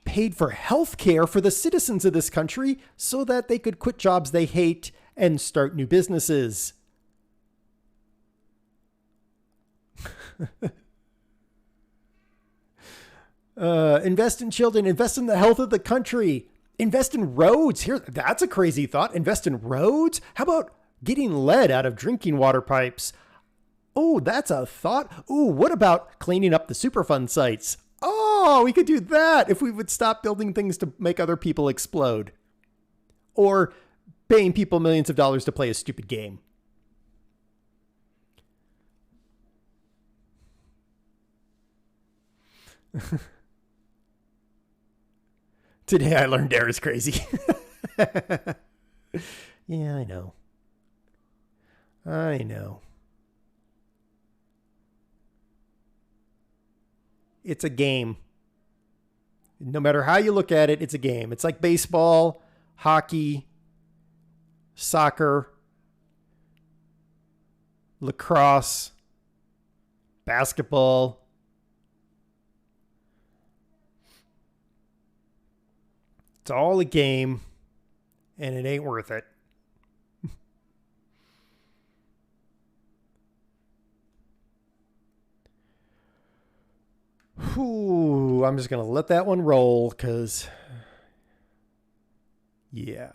Paid for health care for the citizens of this country so that they could quit jobs they hate and start new businesses. Invest in children, invest in the health of the country, invest in roads. Here, that's a crazy thought. Invest in roads. How about getting lead out of drinking water pipes? Oh, that's a thought. Ooh, what about cleaning up the Superfund sites? Oh, we could do that if we would stop building things to make other people explode. Or paying people millions of dollars to play a stupid game. Today I learned air is crazy. Yeah, I know. It's a game. No matter how you look at it, it's a game. It's like baseball, hockey, soccer, lacrosse, basketball. It's all a game, and it ain't worth it. Whew, I'm just going to let that one roll because, yeah,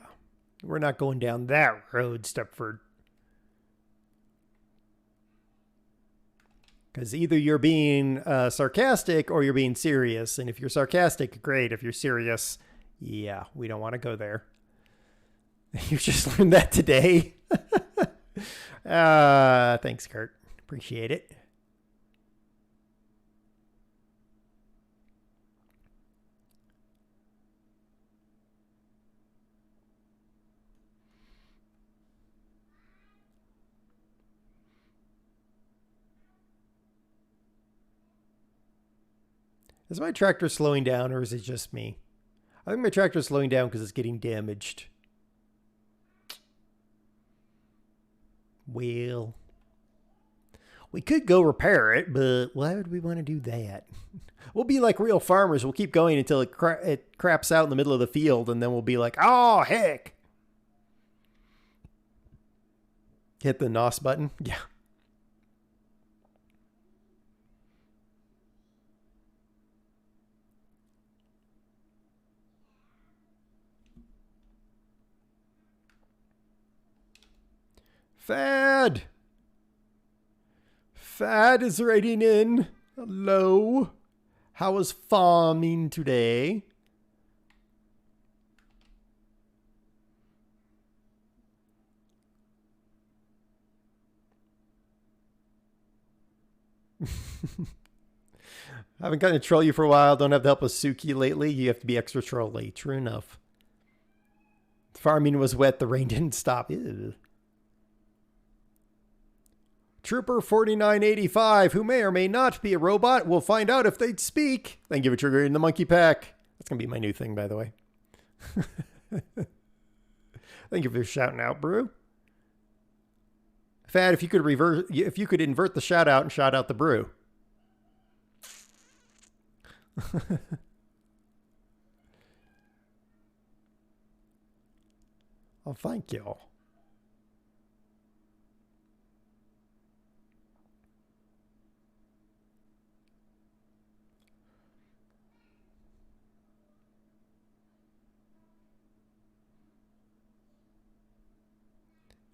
we're not going down that road, Stepford. Because either you're being sarcastic or you're being serious. And if you're sarcastic, great. If you're serious, yeah, we don't want to go there. You just learned that today. Thanks, Kurt. Appreciate it. Is my tractor slowing down or is it just me? I think my tractor's slowing down because it's getting damaged. Well, we could go repair it, but why would we want to do that? We'll be like real farmers. We'll keep going until it craps out in the middle of the field, and then we'll be like, oh, heck. Hit the NOS button. Yeah. Fad! Fad is writing in. Hello. How was farming today? I haven't gotten to troll you for a while. Don't have the help of Suki lately. You have to be extra trolly. True enough. Farming was wet. The rain didn't stop. Ew. Trooper 4985, who may or may not be a robot. We'll find out if they'd speak. Thank you for triggering the monkey pack. That's going to be my new thing, by the way. Thank you for shouting out, Brew. Fad, if you could invert the shout out and shout out the Brew. Oh, thank you.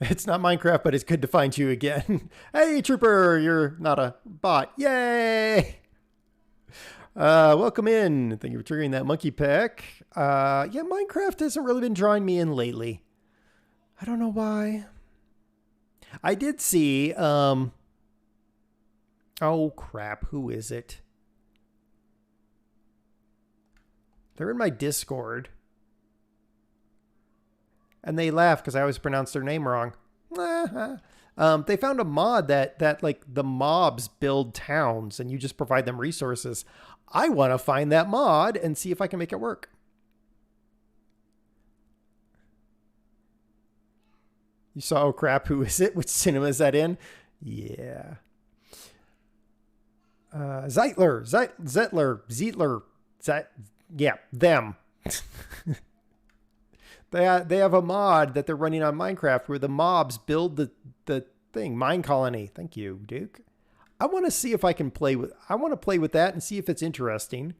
It's not Minecraft, but it's good to find you again. Hey, Trooper, you're not a bot. Yay! Welcome in. Thank you for triggering that monkey pack. Yeah, Minecraft hasn't really been drawing me in lately. I don't know why. I did see, oh crap, who is it? They're in my Discord. And they laugh because I always pronounce their name wrong. They found a mod that like the mobs build towns and you just provide them resources. I want to find that mod and see if I can make it work. You saw, oh crap, who is it? Which cinema is that in? Yeah. Zeitler. Yeah, them. They have a mod that they're running on Minecraft where the mobs build the thing. Mine colony. Thank you, Duke. I want to see if I can play with... I want to play with that and see if it's interesting.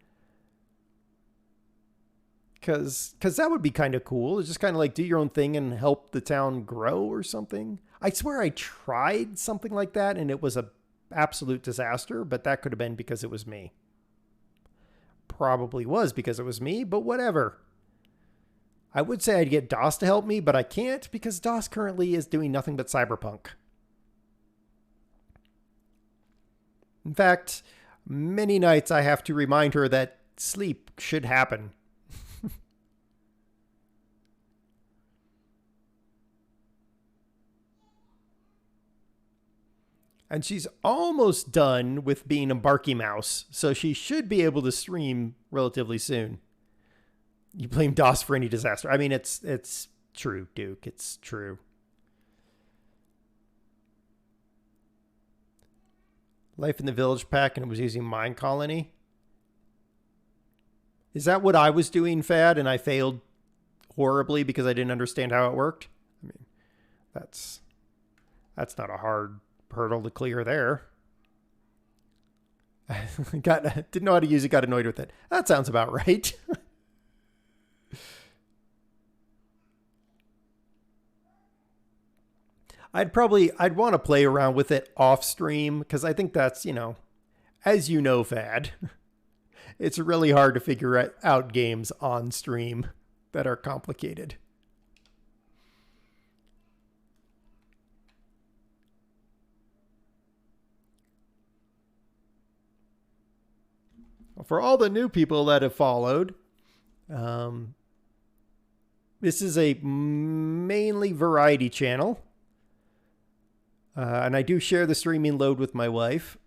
Because that would be kind of cool. It's just kind of like do your own thing and help the town grow or something. I swear I tried something like that and it was a absolute disaster, but that could have been because it was me. Probably was because it was me, but whatever. I would say I'd get DOS to help me, but I can't because DOS currently is doing nothing but Cyberpunk. In fact, many nights I have to remind her that sleep should happen. And she's almost done with being a Barky Mouse, so she should be able to stream relatively soon. You blame DOS for any disaster. I mean, it's true, Duke. It's true. Life in the Village pack, and it was using Mine Colony. Is that what I was doing, Fad, and I failed horribly because I didn't understand how it worked? I mean, that's not a hard hurdle to clear there. Didn't know how to use it, got annoyed with it. That sounds about right. I'd want to play around with it off stream because I think that's, as you know, Fad, it's really hard to figure out games on stream that are complicated. For all the new people that have followed, this is a mainly variety channel. And I do share the streaming load with my wife.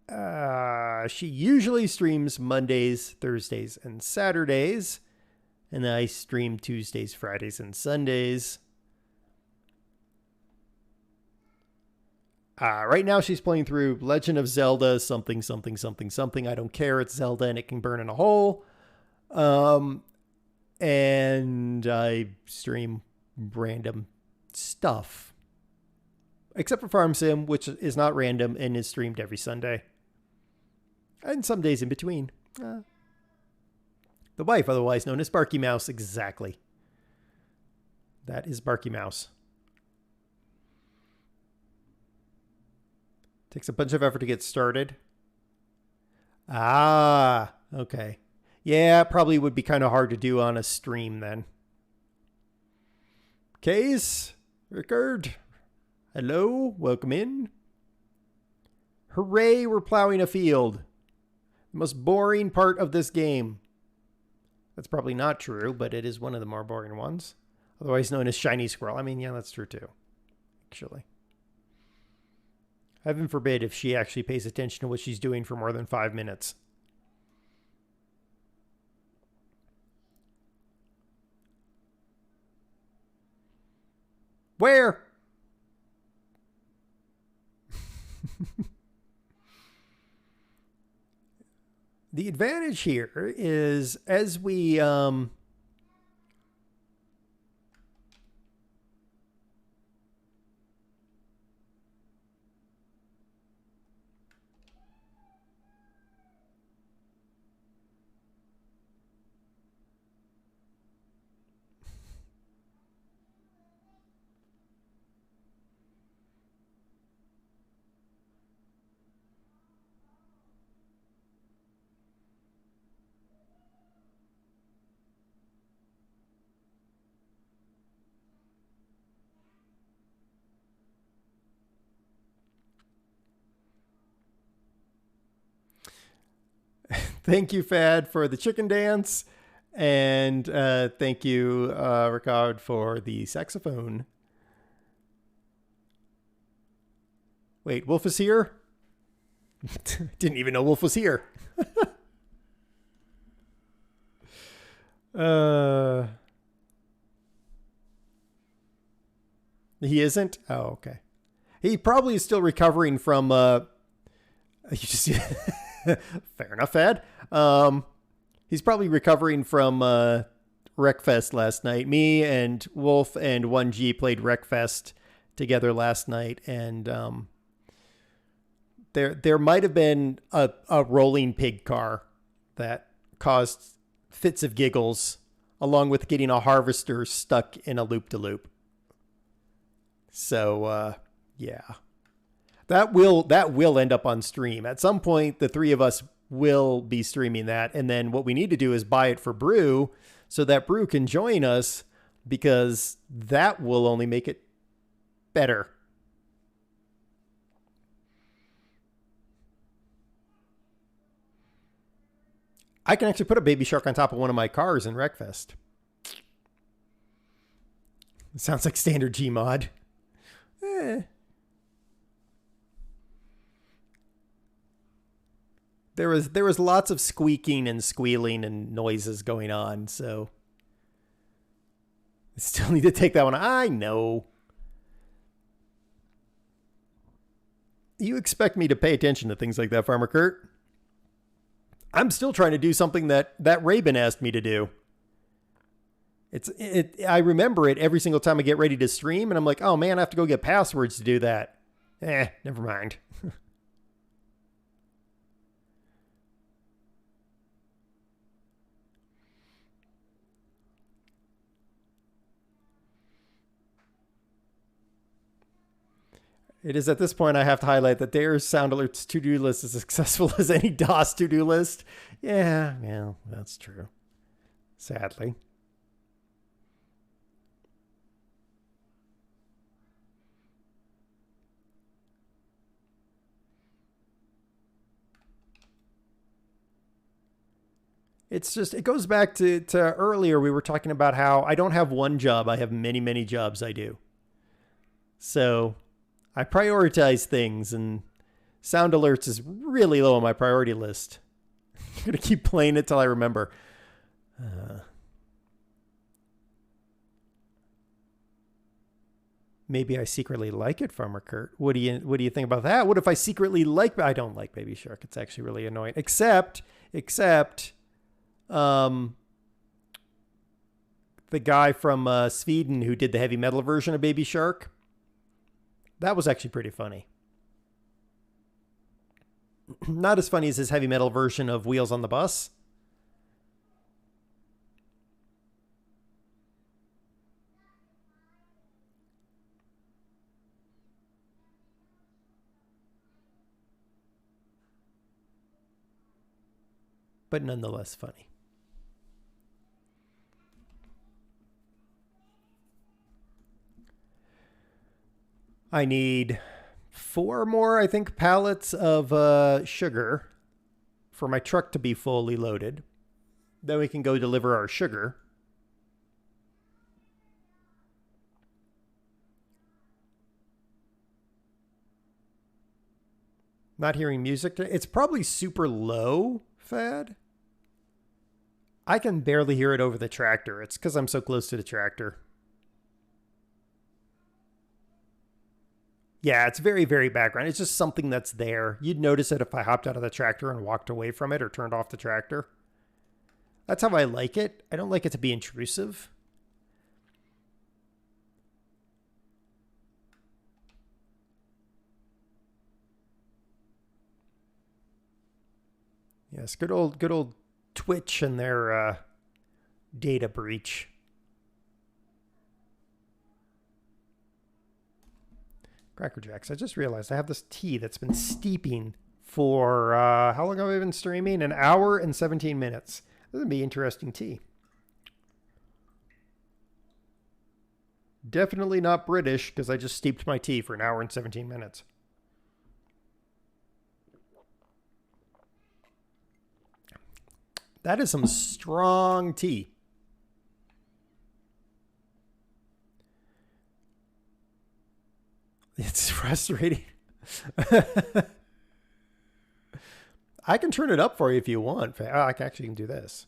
She usually streams Mondays, Thursdays, and Saturdays. And I stream Tuesdays, Fridays, and Sundays. Right now she's playing through Legend of Zelda something, something, something, something. I don't care. It's Zelda and it can burn in a hole. And I stream random stuff. Except for Farm Sim, which is not random and is streamed every Sunday. And some days in between. The wife, otherwise known as Barky Mouse, exactly. That is Barky Mouse. Takes a bunch of effort to get started. Okay. Yeah, it probably would be kind of hard to do on a stream then. Case, Rickard, hello, welcome in. Hooray, we're plowing a field. The most boring part of this game. That's probably not true, but it is one of the more boring ones. Otherwise known as Shiny Squirrel. I mean, yeah, that's true too, actually. Heaven forbid if she actually pays attention to what she's doing for more than 5 minutes. Where? The advantage here is as we thank you, Fad, for the chicken dance. And thank you, Ricard, for the saxophone. Wait, Wolf is here? Didn't even know Wolf was here. He isn't? Oh, okay. He probably is still recovering from you just fair enough, Ed. He's probably recovering from Wreckfest last night. Me and Wolf and 1G played Wreckfest together last night, and there might have been a rolling pig car that caused fits of giggles, along with getting a harvester stuck in a loop-de-loop. So, yeah. That will end up on stream. At some point, the three of us will be streaming that. And then what we need to do is buy it for Brew so that Brew can join us, because that will only make it better. I can actually put a baby shark on top of one of my cars in Wreckfest. It sounds like standard Gmod. There was lots of squeaking and squealing and noises going on, so I still need to take that one. I know. You expect me to pay attention to things like that, Farmer Kurt? I'm still trying to do something that Rabin asked me to do. I remember it every single time I get ready to stream, and I'm like, oh man, I have to go get passwords to do that. Never mind. It is at this point I have to highlight that their Sound Alert's to-do list is as successful as any DOS to-do list. Yeah, that's true. Sadly. It's just, it goes back to earlier we were talking about how I don't have one job. I have many, many jobs I do. So I prioritize things, and Sound Alerts is really low on my priority list. I'm going to keep playing it till I remember. Maybe I secretly like it, Farmer Kurt. What do you think about that? What if I secretly like? I don't like Baby Shark. It's actually really annoying. Except the guy from Sweden who did the heavy metal version of Baby Shark. That was actually pretty funny. Not as funny as his heavy metal version of Wheels on the Bus. But nonetheless funny. I need 4 more, I think, pallets of sugar for my truck to be fully loaded. Then we can go deliver our sugar. Not hearing music. It's probably super low, Fad. I can barely hear it over the tractor. It's because I'm so close to the tractor. Yeah, it's very, very background. It's just something that's there. You'd notice it if I hopped out of the tractor and walked away from it or turned off the tractor. That's how I like it. I don't like it to be intrusive. Yes, good old Twitch and their data breach. Cracker Jacks, I just realized I have this tea that's been steeping for, how long have I been streaming? 1 hour and 17 minutes. This would be interesting tea. Definitely not British, because I just steeped my tea for 1 hour and 17 minutes. That is some strong tea. It's frustrating. I can turn it up for you if you want. I can actually do this.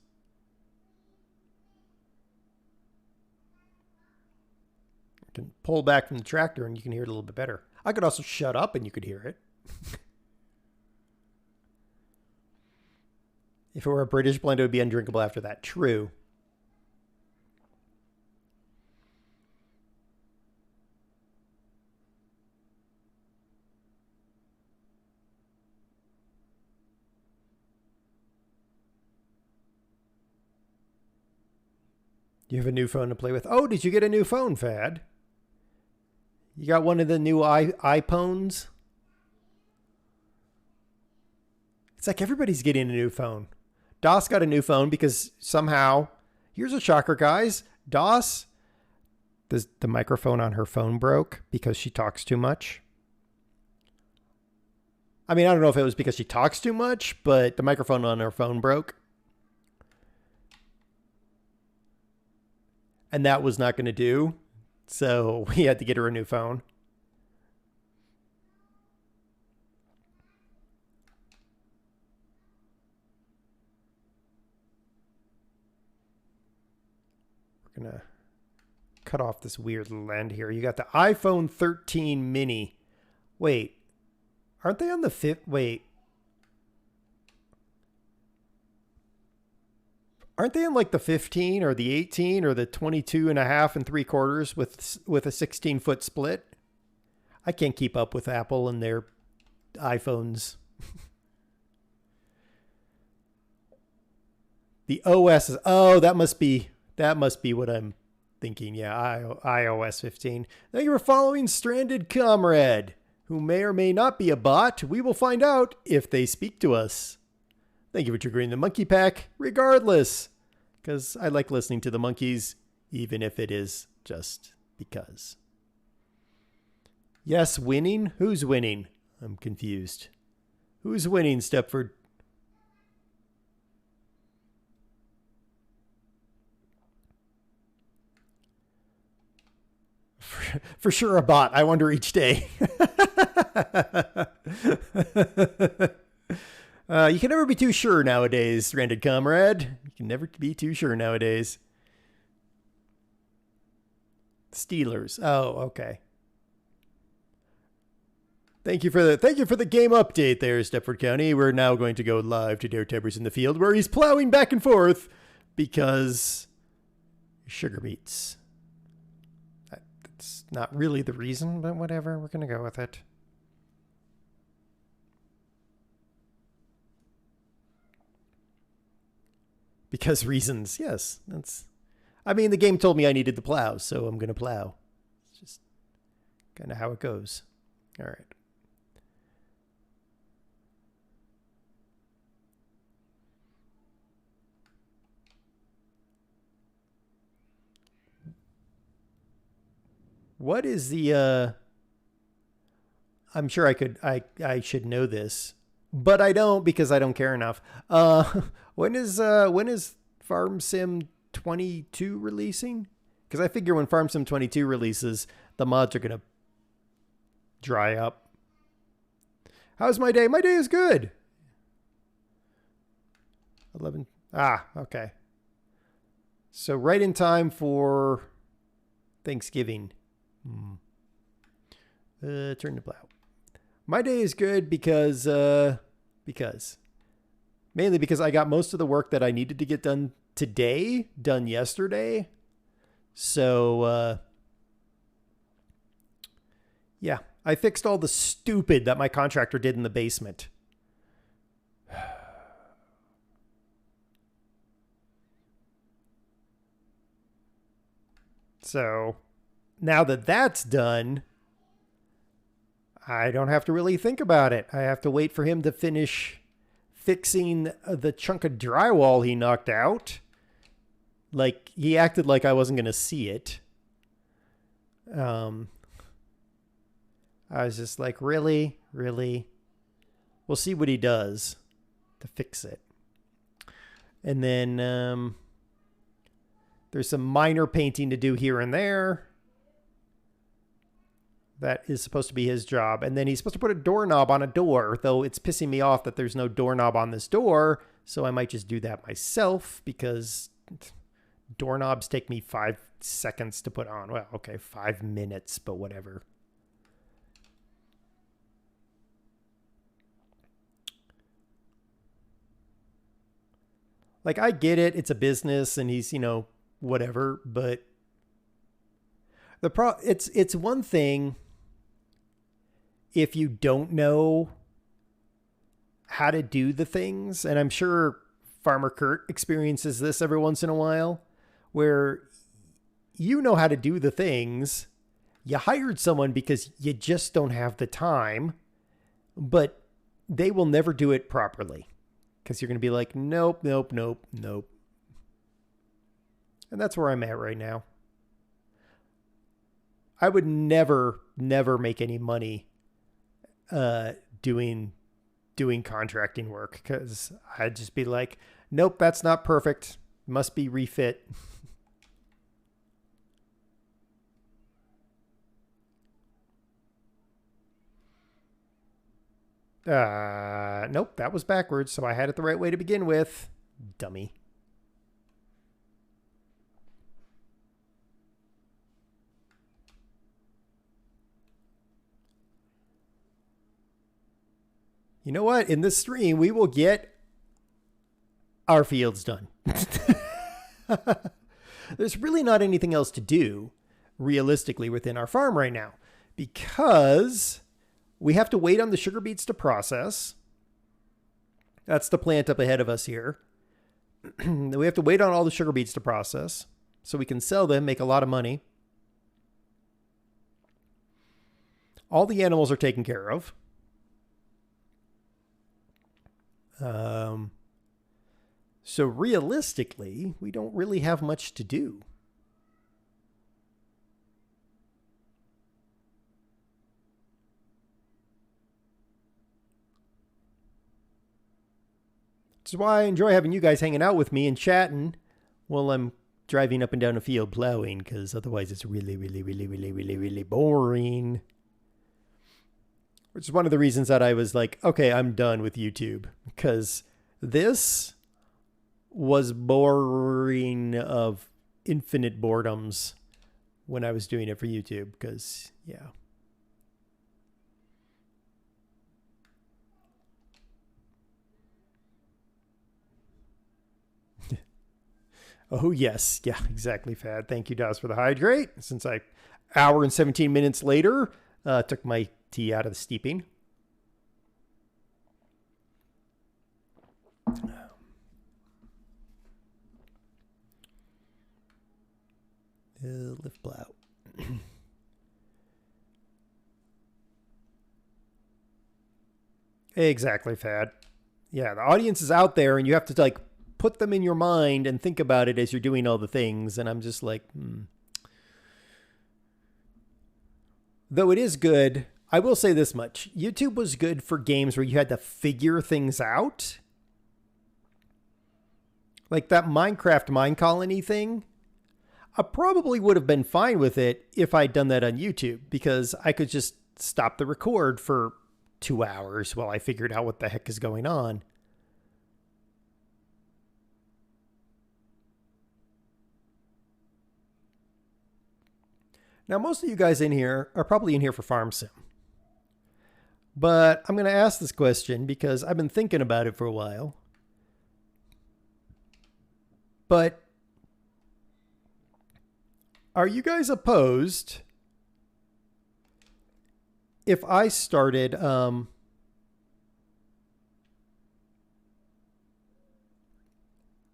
I can pull back from the tractor and you can hear it a little bit better. I could also shut up and you could hear it. If it were a British blend, it would be undrinkable after that. True. You have a new phone to play with. Oh, did you get a new phone, Fad? You got one of the new iPhones? It's like everybody's getting a new phone. DOS got a new phone because somehow, here's a shocker, guys. DOS, the microphone on her phone broke because she talks too much. I mean, I don't know if it was because she talks too much, but the microphone on her phone broke. And that was not going to do. So we had to get her a new phone. We're going to cut off this weird little end here. You got the iPhone 13 mini. Wait, aren't they on the fifth? Wait. Aren't they in like the 15 or the 18 or the 22 and a half and 3/4 with a 16-foot split? I can't keep up with Apple and their iPhones. The OS is, oh, that must be what I'm thinking. Yeah, iOS 15. Thank you for following Stranded Comrade. who may or may not be a bot. We will find out if they speak to us. Thank you for triggering the monkey pack, regardless, because I like listening to the monkeys, even if it is just because. Yes, winning? Who's winning? I'm confused. Who's winning, Stepford? For sure a bot. I wonder each day. You can never be too sure nowadays, Stranded Comrade. You can never be too sure nowadays. Steelers. Oh, okay. Thank you for the game update there, Stepford County. We're now going to go live to Dare Tibbers in the field where he's plowing back and forth because sugar beets. That's not really the reason, but whatever. We're going to go with it. Because reasons, yes. I mean, the game told me I needed the plow, so I'm going to plow. It's just kind of how it goes. All right. What is the, I'm sure I should know this, but I don't because I don't care enough. When is Farm Sim 22 releasing? Because I figure when Farm Sim 22 releases, the mods are going to dry up. How's my day? My day is good. 11. Okay. So right in time for Thanksgiving. Turn to plow. My day is good because mainly because I got most of the work that I needed to get done today done yesterday. So yeah, I fixed all the stupid that my contractor did in the basement. So now that that's done, I don't have to really think about it. I have to wait for him to finish fixing the chunk of drywall he knocked out. Like, he acted like I wasn't going to see it. I was just like, really? Really? We'll see what he does to fix it. And then there's some minor painting to do here and there. That is supposed to be his job. And then he's supposed to put a doorknob on a door, though it's pissing me off that there's no doorknob on this door. So I might just do that myself because doorknobs take me 5 seconds to put on. Well, okay, 5 minutes, but whatever. Like, I get it. It's a business and he's, whatever, but it's one thing if you don't know how to do the things, and I'm sure Farmer Kurt experiences this every once in a while, where you know how to do the things, you hired someone because you just don't have the time, but they will never do it properly because you're going to be like, nope. And that's where I'm at right now. I would never make any money doing contracting work because I'd just be like, nope, that's not perfect. Must be refit. Nope, that was backwards. So I had it the right way to begin with. Dummy. You know what? In this stream, we will get our fields done. There's really not anything else to do, realistically, within our farm right now, because we have to wait on the sugar beets to process. That's the plant up ahead of us here. We have to wait on all the sugar beets to process so we can sell them, make a lot of money. All the animals are taken care of. So realistically, we don't really have much to do. Which is why I enjoy having you guys hanging out with me and chatting while I'm driving up and down a field plowing, because otherwise it's really, really, really, really, really, really boring. Which is one of the reasons that I was like, okay, I'm done with YouTube, because this was boring of infinite boredoms when I was doing it for YouTube, because, yeah. Oh, yes. Yeah, exactly, Fad. Thank you, Das, for the hydrate. Since hour and 17 minutes later, took my tea out of the steeping. Lift plow. Exactly, Fad. Yeah, the audience is out there, and you have to like put them in your mind and think about it as you're doing all the things. And I'm just like, Though it is good, I will say this much. YouTube was good for games where you had to figure things out. Like that Minecraft Mine Colony thing. I probably would have been fine with it if I'd done that on YouTube, because I could just stop the record for 2 hours while I figured out what the heck is going on. Now, most of you guys in here are probably in here for Farm Sim. But I'm going to ask this question because I've been thinking about it for a while. But are you guys opposed if I started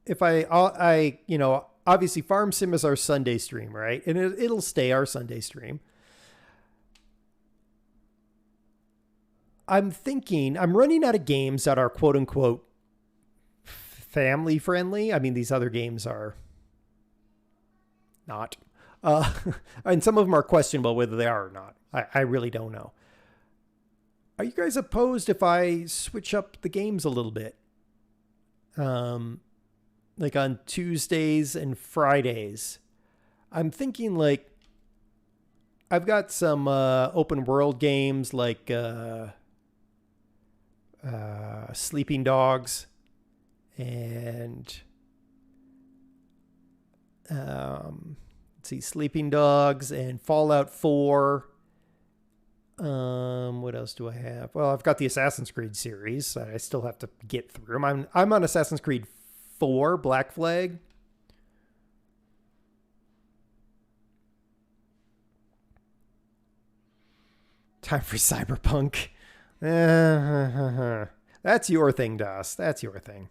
if I you know, obviously Farm Sim is our Sunday stream, right? And it'll stay our Sunday stream. I'm thinking, I'm running out of games that are quote unquote family friendly. I mean, these other games are not. And some of them are questionable whether they are or not. I really don't know. Are you guys opposed if I switch up the games a little bit? Like on Tuesdays and Fridays. I'm thinking like I've got some open world games like Sleeping Dogs and let's see, Sleeping Dogs and Fallout 4. What else do I have? Well, I've got the Assassin's Creed series that I still have to get through. I'm on Assassin's Creed 4, Black Flag. Time for Cyberpunk. That's your thing, Das. That's your thing.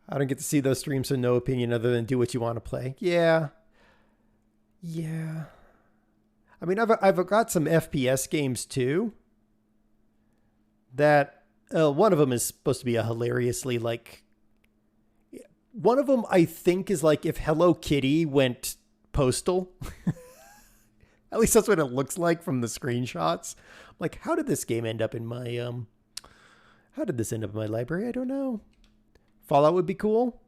I don't get to see those streams, so no opinion other than do what you want to play. Yeah. Yeah. I mean, I've got some FPS games too. That one of them is supposed to be a hilariously like. One of them I think is like if Hello Kitty went postal. At least that's what it looks like from the screenshots. Like, how did this game end up in my How did this end up in my library? I don't know. Fallout would be cool.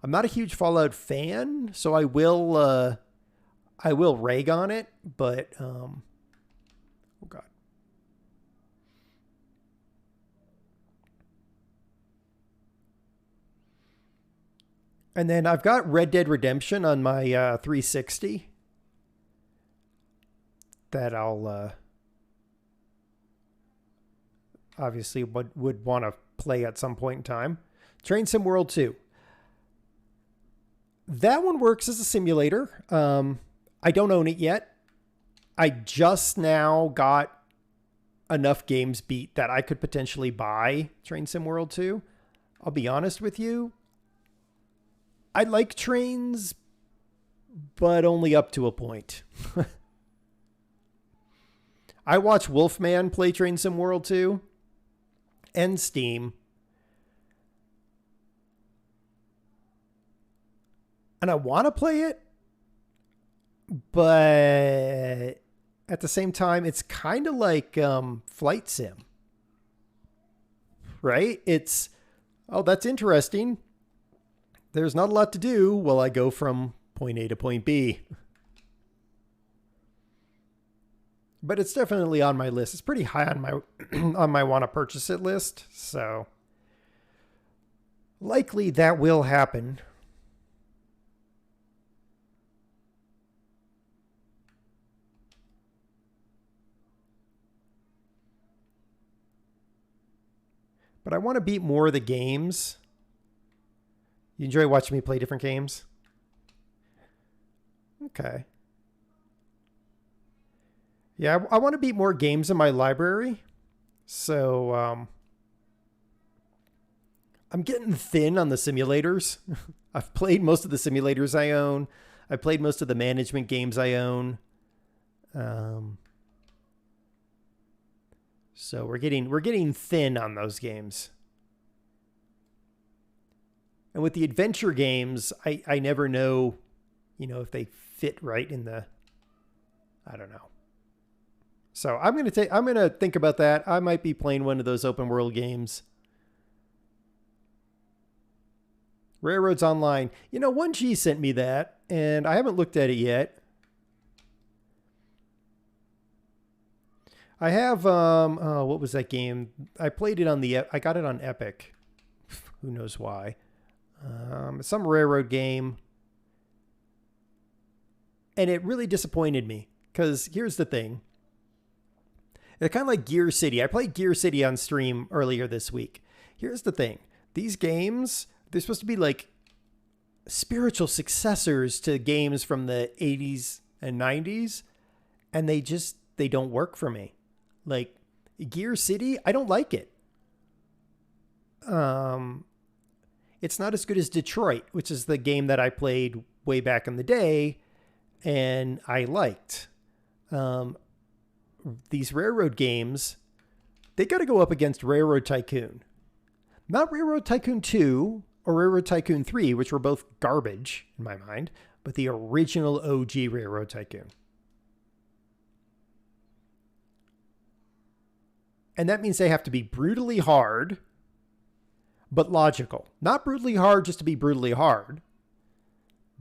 I'm not a huge Fallout fan, so I will rag on it, but oh god. And then I've got Red Dead Redemption on my 360 that I'll obviously would want to play at some point in time. Train Sim World 2. That one works as a simulator. I don't own it yet. I just now got enough games beat that I could potentially buy Train Sim World 2. I'll be honest with you. I like trains, but only up to a point. I watch Wolfman play Train Sim World 2 and Steam. And I want to play it, but at the same time, it's kind of like Flight Sim, right? It's, oh, that's interesting. There's not a lot to do while I go from point A to point B. But it's definitely on my list. It's pretty high on my on my want to purchase it list. So likely that will happen. But I want to beat more of the games. You enjoy watching me play different games? Okay. Yeah, I want to beat more games in my library. So I'm getting thin on the simulators. I've played most of the simulators I own. I've played most of the management games I own. So we're getting thin on those games. And with the adventure games, I never know, if they fit right in the, I don't know. So I'm gonna think about that. I might be playing one of those open world games. Railroads Online. 1G sent me that, and I haven't looked at it yet. I have what was that game? I played it I got it on Epic. Who knows why? Some railroad game. And it really disappointed me, because here's the thing. It's kind of like Gear City. I played Gear City on stream earlier this week. Here's the thing. These games, they're supposed to be like spiritual successors to games from the 80s and 90s. And they don't work for me. Like Gear City, I don't like it. It's not as good as Detroit, which is the game that I played way back in the day and I liked. These railroad games, they got to go up against Railroad Tycoon. Not Railroad Tycoon 2 or Railroad Tycoon 3, which were both garbage in my mind, but the original OG Railroad Tycoon. And that means they have to be brutally hard, but logical. Not brutally hard just to be brutally hard,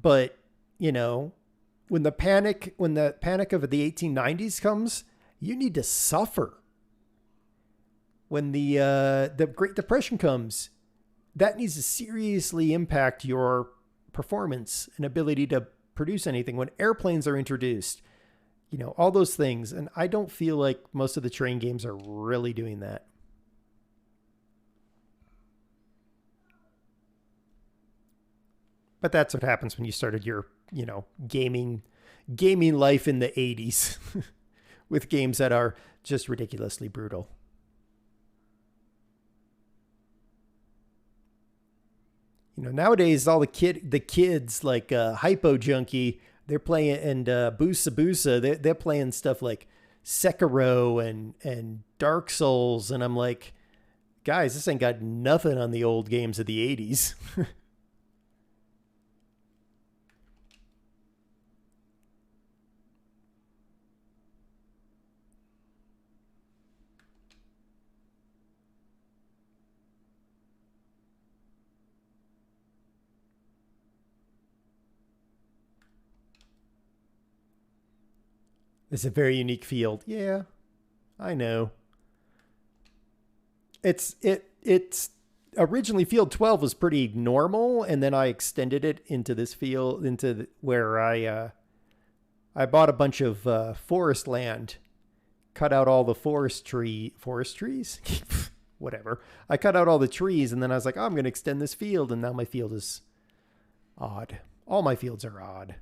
but, when the panic of the 1890s comes, you need to suffer. When the Great Depression comes, that needs to seriously impact your performance and ability to produce anything. When airplanes are introduced, all those things. And I don't feel like most of the train games are really doing that. But that's what happens when you started your, gaming life in the 80s with games that are just ridiculously brutal. Nowadays all the kids like Hypo Junkie, they're playing, and Boosa Boosa, they're playing stuff like Sekiro and Dark Souls, and I'm like, guys, this ain't got nothing on the old games of the 80s. It's a very unique field. Yeah, I know. It's originally field 12 was pretty normal, and then I extended it into this field where I bought a bunch of forest land, cut out all the forest trees, whatever. I cut out all the trees, and then I was like, oh, I'm going to extend this field, and now my field is odd. All my fields are odd.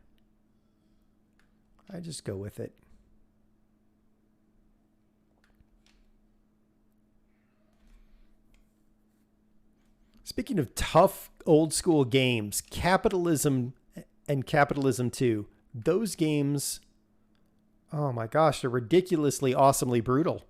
I just go with it. Speaking of tough old school games, Capitalism and Capitalism 2. Those games, oh my gosh, they're ridiculously, awesomely brutal.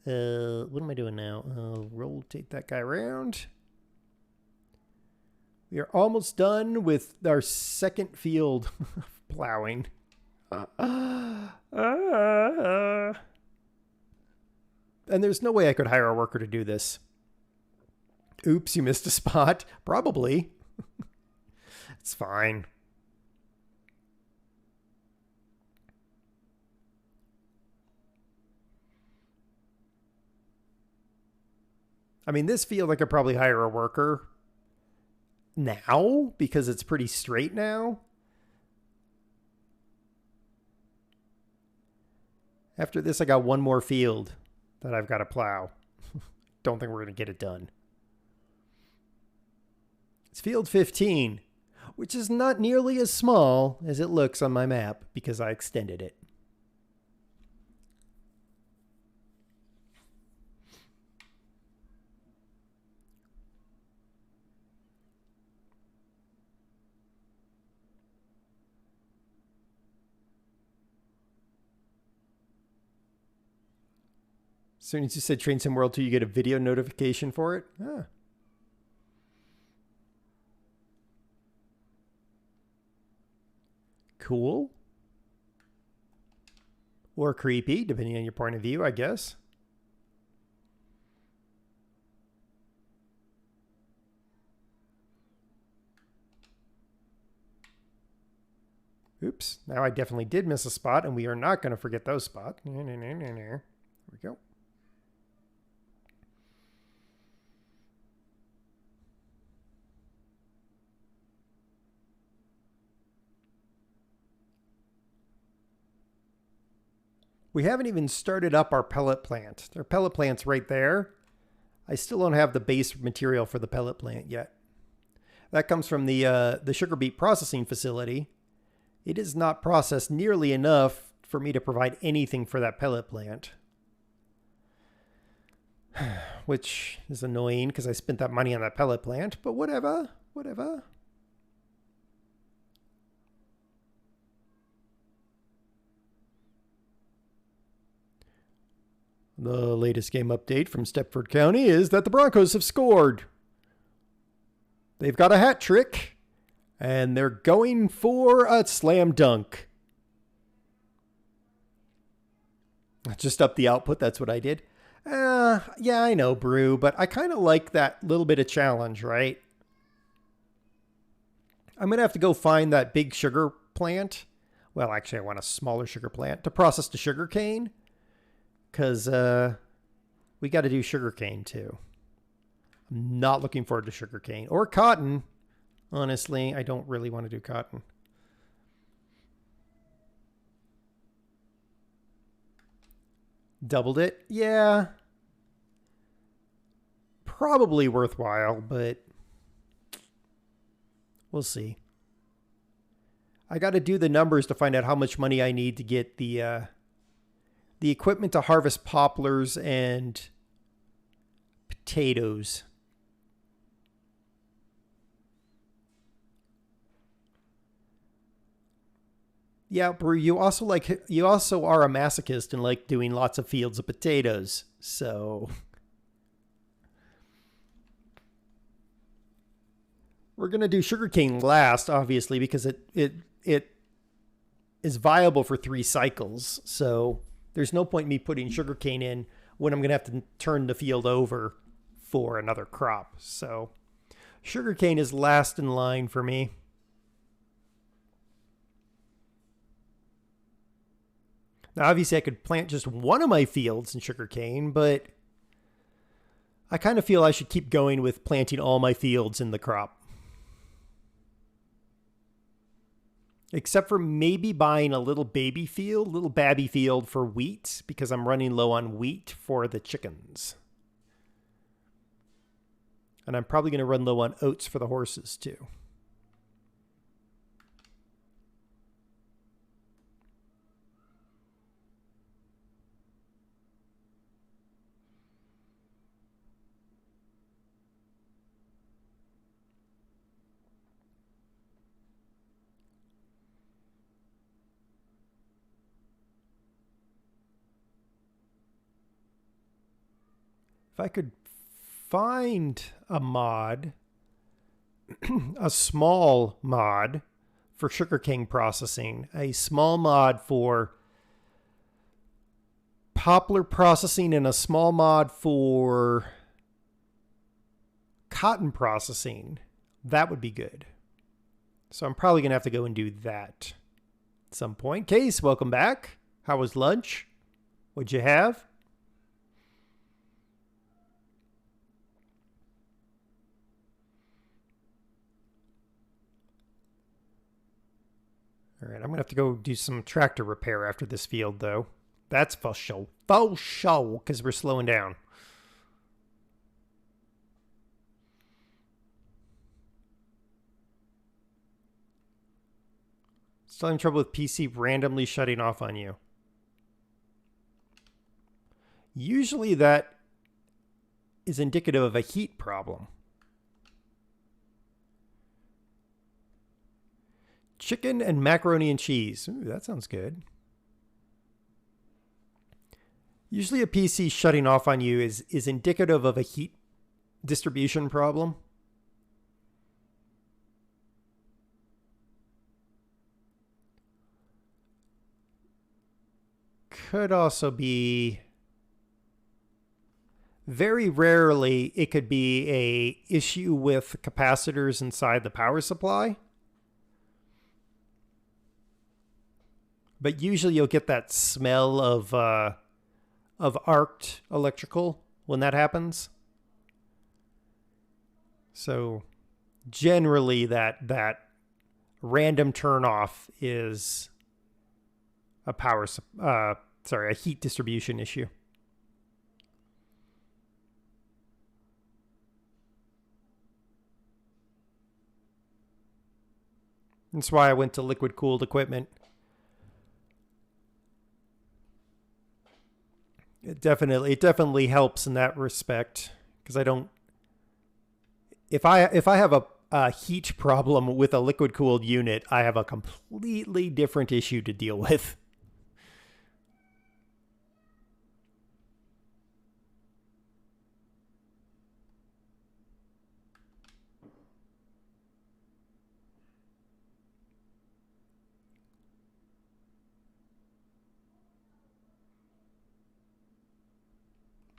What am I doing now? Rotate that guy around. We are almost done with our second field of plowing. And there's no way I could hire a worker to do this. Oops, you missed a spot. Probably. It's fine. I mean, this field I could probably hire a worker now because it's pretty straight now. After this, I got one more field that I've got to plow. Don't think we're going to get it done. It's field 15, which is not nearly as small as it looks on my map because I extended it. As soon as you said Train Sim World 2, you get a video notification for it? Ah. Cool. Or creepy, depending on your point of view, I guess. Oops. Now I definitely did miss a spot, and we are not going to forget those spots. There we go. We haven't even started up our pellet plant. Our pellet plant's right there. I still don't have the base material for the pellet plant yet. That comes from the sugar beet processing facility. It is not processed nearly enough for me to provide anything for that pellet plant. Which is annoying because I spent that money on that pellet plant, but whatever, whatever. The latest game update from Stepford County is that the Broncos have scored. They've got a hat trick, and they're going for a slam dunk. Just up the output, that's what I did. Yeah, I know, Brew, but I kind of like that little bit of challenge, right? I'm going to have to go find that big sugar plant. Well, actually, I want a smaller sugar plant to process the sugar cane. Because we got to do sugarcane too. I'm not looking forward to sugarcane or cotton. Honestly, I don't really want to do cotton. Doubled it? Yeah. Probably worthwhile, but we'll see. I got to do the numbers to find out how much money I need to get the equipment to harvest poplars and potatoes. Yeah, Brew, you also are a masochist and like doing lots of fields of potatoes. So we're going to do sugarcane last, obviously, because it is viable for 3 cycles. So there's no point in me putting sugarcane in when I'm going to have to turn the field over for another crop. So sugarcane is last in line for me. Now, obviously, I could plant just one of my fields in sugarcane, but I kind of feel I should keep going with planting all my fields in the crop. Except for maybe buying a little babby field for wheat, because I'm running low on wheat for the chickens. And I'm probably going to run low on oats for the horses too. If I could find a mod, a small mod for sugarcane processing, a small mod for poplar processing, and a small mod for cotton processing, that would be good. So I'm probably going to have to go and do that at some point. Case, welcome back. How was lunch? What'd you have? All right, I'm going to have to go do some tractor repair after this field, though. That's for show. For show, because we're slowing down. Still having trouble with PC randomly shutting off on you. Usually that is indicative of a heat problem. Chicken and macaroni and cheese. Ooh, that sounds good. Usually a PC shutting off on you is indicative of a heat distribution problem. Could also be, very rarely, it could be a issue with capacitors inside the power supply. But usually you'll get that smell of arced electrical when that happens. So generally that random turn off is a heat distribution issue. That's why I went to liquid cooled equipment. It definitely helps in that respect, because I don't. If I have a heat problem with a liquid cooled unit, I have a completely different issue to deal with.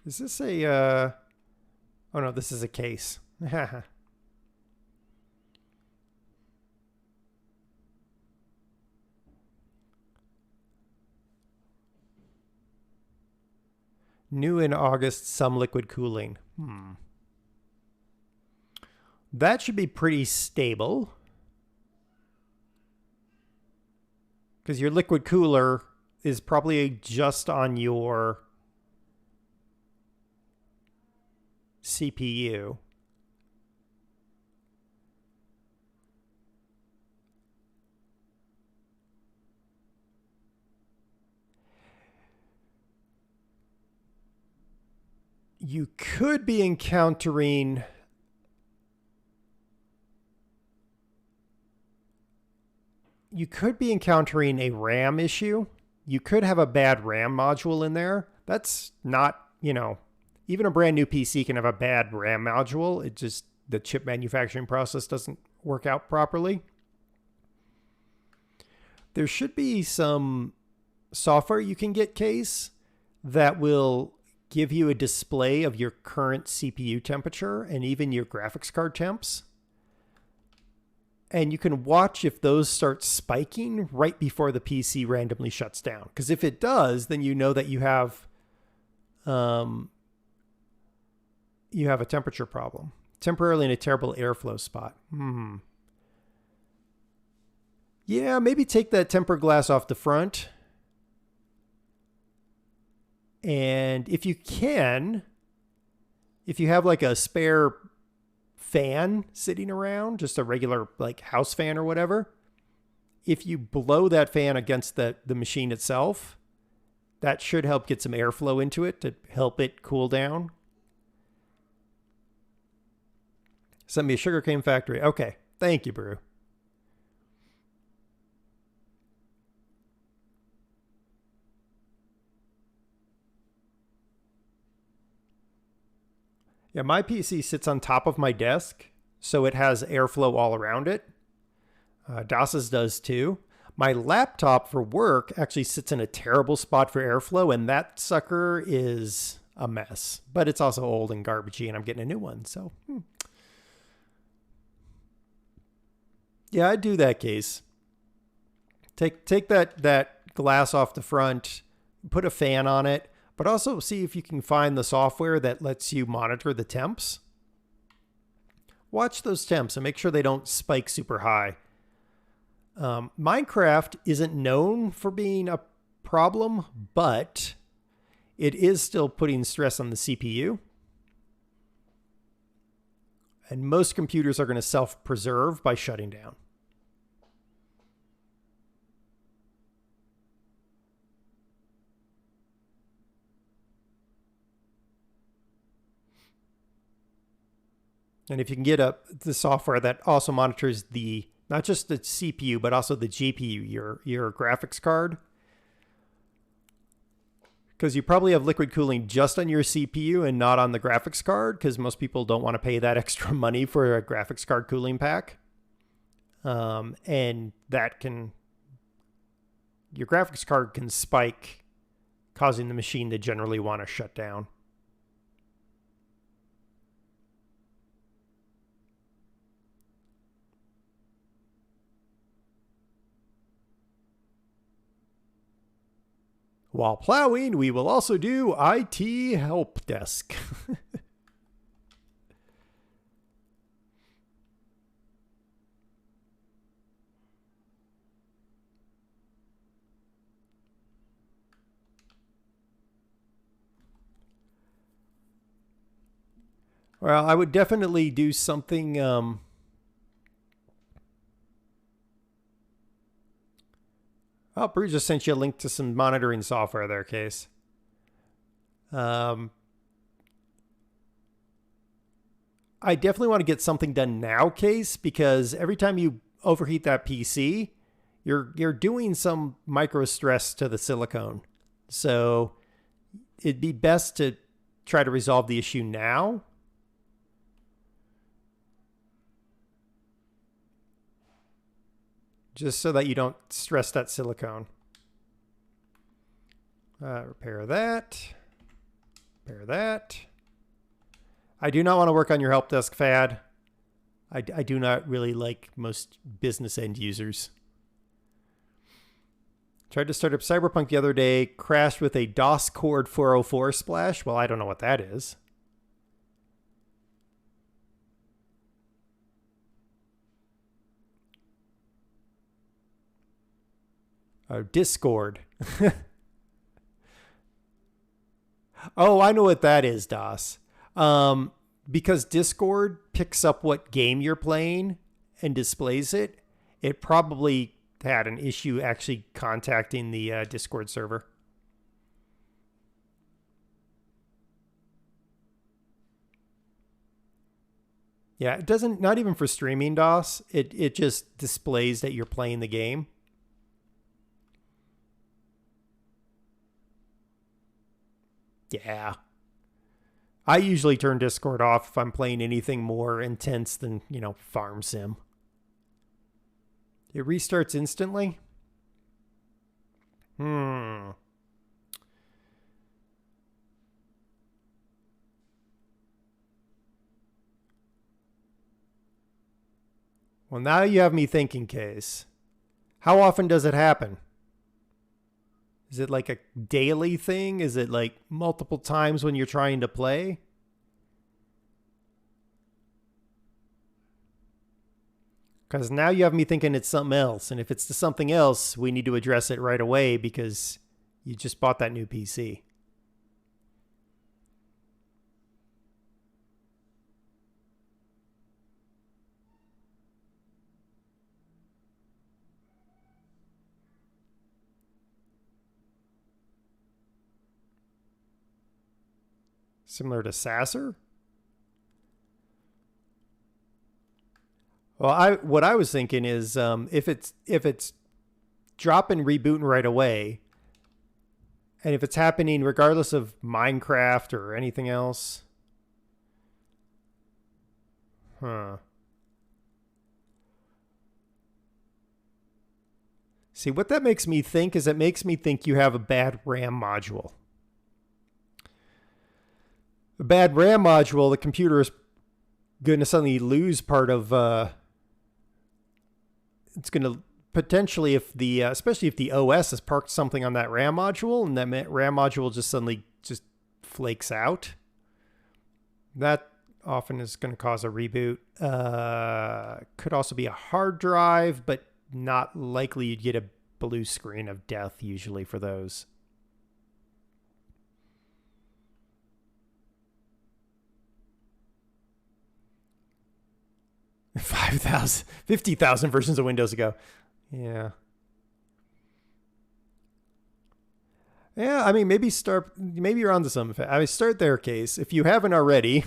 Is this a oh no, this is a case. New in August, some liquid cooling. That should be pretty stable, because your liquid cooler is probably just on your CPU. You could be encountering a RAM issue. You could have a bad RAM module in there. That's not, even a brand new PC can have a bad RAM module. It just, the chip manufacturing process doesn't work out properly. There should be some software you can get, Case, that will give you a display of your current CPU temperature and even your graphics card temps. And you can watch if those start spiking right before the PC randomly shuts down. Because if it does, then you know that you have a temperature problem. Temporarily in a terrible airflow spot. Yeah, maybe take that tempered glass off the front. And if you have like a spare fan sitting around, just a regular like house fan or whatever, if you blow that fan against the machine itself, that should help get some airflow into it to help it cool down. Send me a sugarcane factory. Okay. Thank you, Brew. Yeah, my PC sits on top of my desk, so it has airflow all around it. DOS's does too. My laptop for work actually sits in a terrible spot for airflow, and that sucker is a mess. But it's also old and garbagey, and I'm getting a new one. So, yeah, I'd do that, Case. Take that glass off the front, put a fan on it, but also see if you can find the software that lets you monitor the temps. Watch those temps and make sure they don't spike super high. Minecraft isn't known for being a problem, but it is still putting stress on the CPU. And most computers are going to self-preserve by shutting down. And if you can get the software that also monitors not just the CPU, but also the GPU, your graphics card, because you probably have liquid cooling just on your CPU and not on the graphics card, because most people don't want to pay that extra money for a graphics card cooling pack. And your graphics card can spike, causing the machine to generally want to shut down. While plowing, we will also do IT help desk. Well, I would definitely do something. Oh, Brew just sent you a link to some monitoring software there, Case. I definitely want to get something done now, Case, because every time you overheat that PC, you're doing some micro stress to the silicone. So it'd be best to try to resolve the issue now. Just so that you don't stress that silicone. Repair that. Repair that. I do not want to work on your help desk, Fad. I do not really like most business end users. Tried to start up Cyberpunk the other day. Crashed with a DOS cord 404 splash. Well, I don't know what that is. Discord. Oh, I know what that is, DOS. Because Discord picks up what game you're playing and displays it, it probably had an issue actually contacting the Discord server. Yeah, it doesn't, not even for streaming DOS. It just displays that you're playing the game. Yeah. I usually turn Discord off if I'm playing anything more intense than, Farm Sim. It restarts instantly? Well, now you have me thinking, Case. How often does it happen? Is it like a daily thing? Is it like multiple times when you're trying to play? Because now you have me thinking it's something else. And if it's to something else, we need to address it right away because you just bought that new PC. Similar to Sasser? Well, what I was thinking is if it's dropping rebooting right away, and if it's happening regardless of Minecraft or anything else, Huh. See, what that makes me think is it makes me think you have a bad RAM module. A bad RAM module, the computer is going to suddenly lose part of, it's going to potentially, if the, especially if the OS has parked something on that RAM module and that RAM module just suddenly just flakes out, that often is going to cause a reboot. Could also be a hard drive, but not likely you'd get a blue screen of death usually for those. $5,000, 50,000 versions of Windows ago. Yeah. Yeah, I mean, maybe you're onto something. I mean, start there, case. If you haven't already,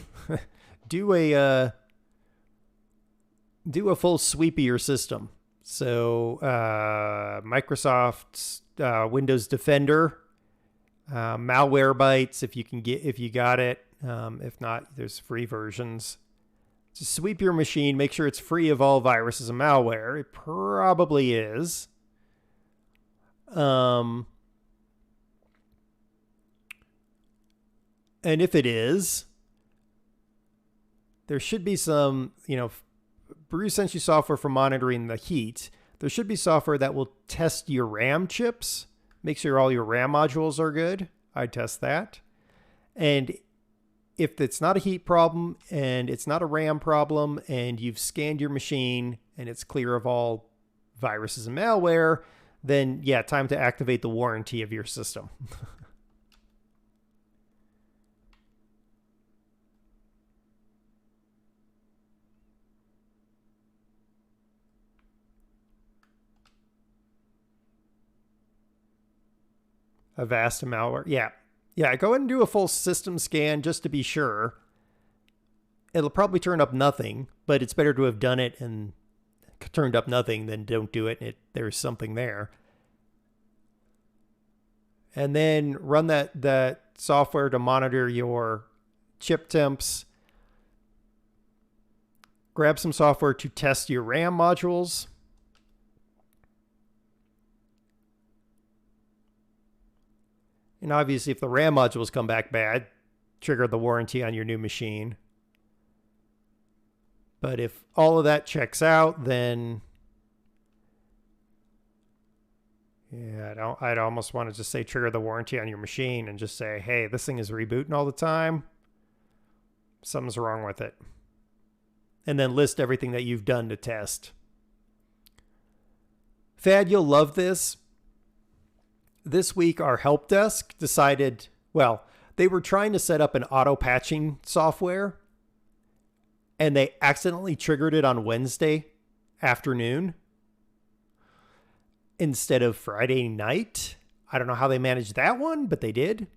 do a full sweep of your system. So, Microsoft's Windows Defender, Malwarebytes, if you got it. If not, there's free versions. Just sweep your machine, make sure it's free of all viruses and malware. It probably is. And if it is, there should be some, Brew sends you software for monitoring the heat. There should be software that will test your RAM chips, make sure all your RAM modules are good. I'd test that. And if it's not a heat problem and it's not a RAM problem and you've scanned your machine and it's clear of all viruses and malware, then yeah, time to activate the warranty of your system. A vast malware. Yeah. Yeah, go ahead and do a full system scan just to be sure. It'll probably turn up nothing, but it's better to have done it and turned up nothing than don't do it and there's something there. And then run that software to monitor your chip temps. Grab some software to test your RAM modules. And obviously, if the RAM modules come back bad, trigger the warranty on your new machine. But if all of that checks out, then yeah, I'd almost want to just say trigger the warranty on your machine and just say, hey, this thing is rebooting all the time. Something's wrong with it. And then list everything that you've done to test. Thad, you'll love this. This week, our help desk decided, well, they were trying to set up an auto patching software and they accidentally triggered it on Wednesday afternoon instead of Friday night. I don't know how they managed that one, but they did.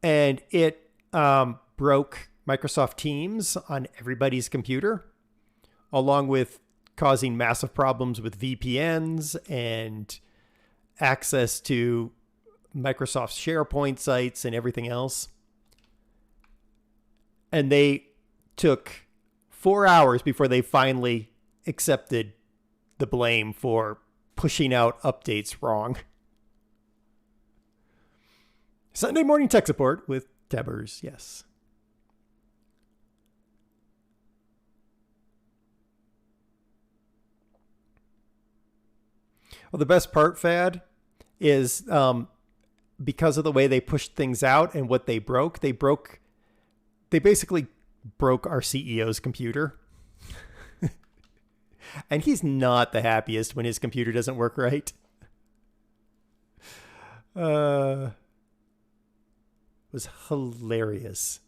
And it broke Microsoft Teams on everybody's computer, along with causing massive problems with VPNs and access to Microsoft's SharePoint sites and everything else. And they took 4 hours before they finally accepted the blame for pushing out updates wrong. Sunday morning tech support with Tebbers, yes. Well, the best part, Fad, is because of the way they pushed things out and what they basically broke our CEO's computer. And he's not the happiest when his computer doesn't work right. It was hilarious.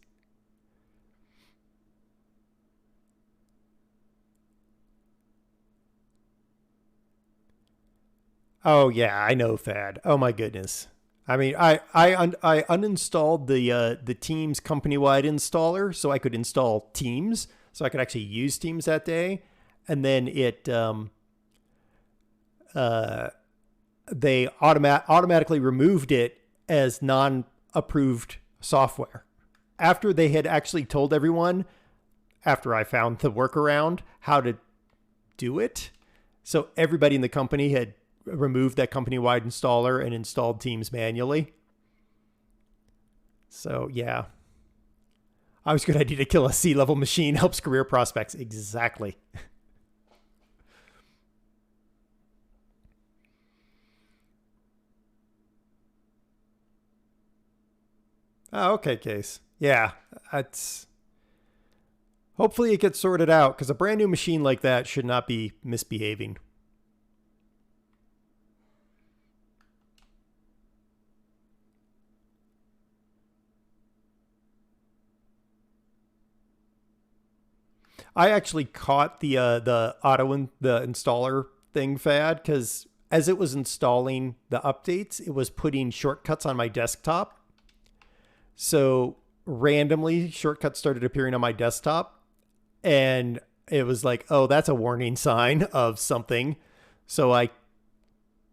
Oh yeah, I know, Thad. Oh my goodness. I mean, I uninstalled the Teams company-wide installer so I could install Teams, so I could actually use Teams that day, and then they automatically removed it as non-approved software after they had actually told everyone after I found the workaround, how to do it. So everybody in the company had removed that company-wide installer and installed Teams manually. So yeah. Always a good idea to kill a C-level machine helps career prospects. Exactly. Oh, okay, Case. Yeah, it's hopefully it gets sorted out because a brand new machine like that should not be misbehaving. I actually caught the installer thing fad because as it was installing the updates, it was putting shortcuts on my desktop. So randomly, shortcuts started appearing on my desktop, and it was like, oh, that's a warning sign of something. So I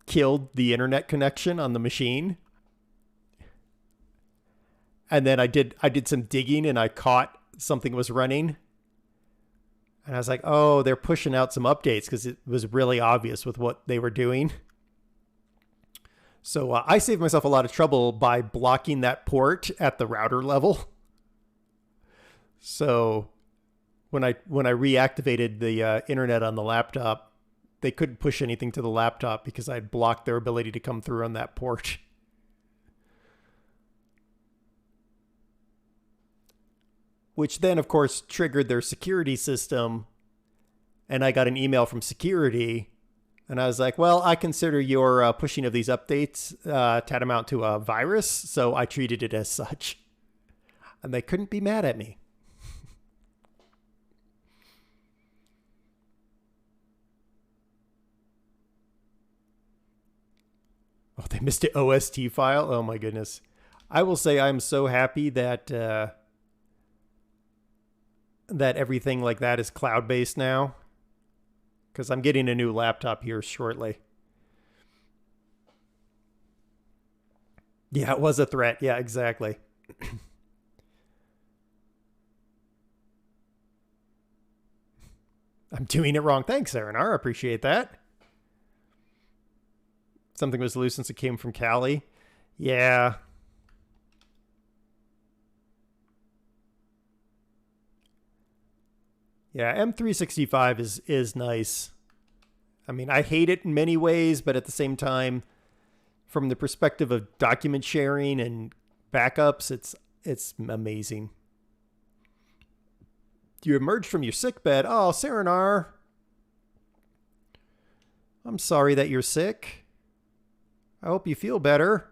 killed the internet connection on the machine. And then I did some digging and I caught something was running. And I was like, oh, they're pushing out some updates because it was really obvious with what they were doing. So I saved myself a lot of trouble by blocking that port at the router level. So when I reactivated the internet on the laptop, they couldn't push anything to the laptop because I'd blocked their ability to come through on that port. Which then, of course, triggered their security system. And I got an email from security. And I was like, well, I consider your pushing of these updates tantamount to a virus. So I treated it as such. And they couldn't be mad at me. Oh, they missed an OST file? Oh, my goodness. I will say I'm so happy that that everything like that is cloud-based now. Because I'm getting a new laptop here shortly. Yeah, it was a threat. Yeah, exactly. I'm doing it wrong. Thanks, Aaronar. I appreciate that. Something was loose since it came from Cali. Yeah. Yeah, M365 is nice. I mean, I hate it in many ways, but at the same time, from the perspective of document sharing and backups, it's amazing. You emerged from your sickbed. Oh, Serenar. I'm sorry that you're sick. I hope you feel better.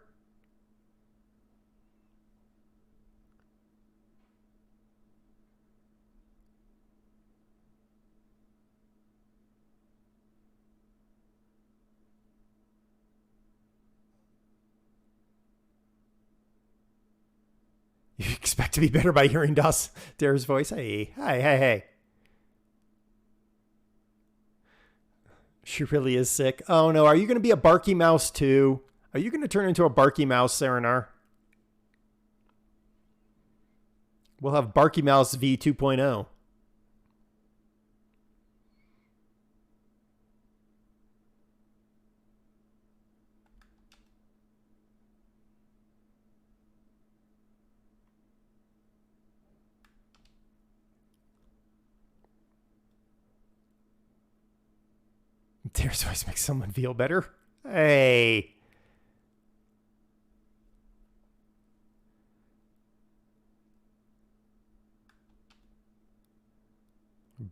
You expect to be better by hearing Dara's voice? Hey. She really is sick. Oh no, are you going to be a barky mouse too? Are you going to turn into a barky mouse, Serenar? We'll have Barky Mouse V 2.0. Tears voice makes someone feel better. Hey.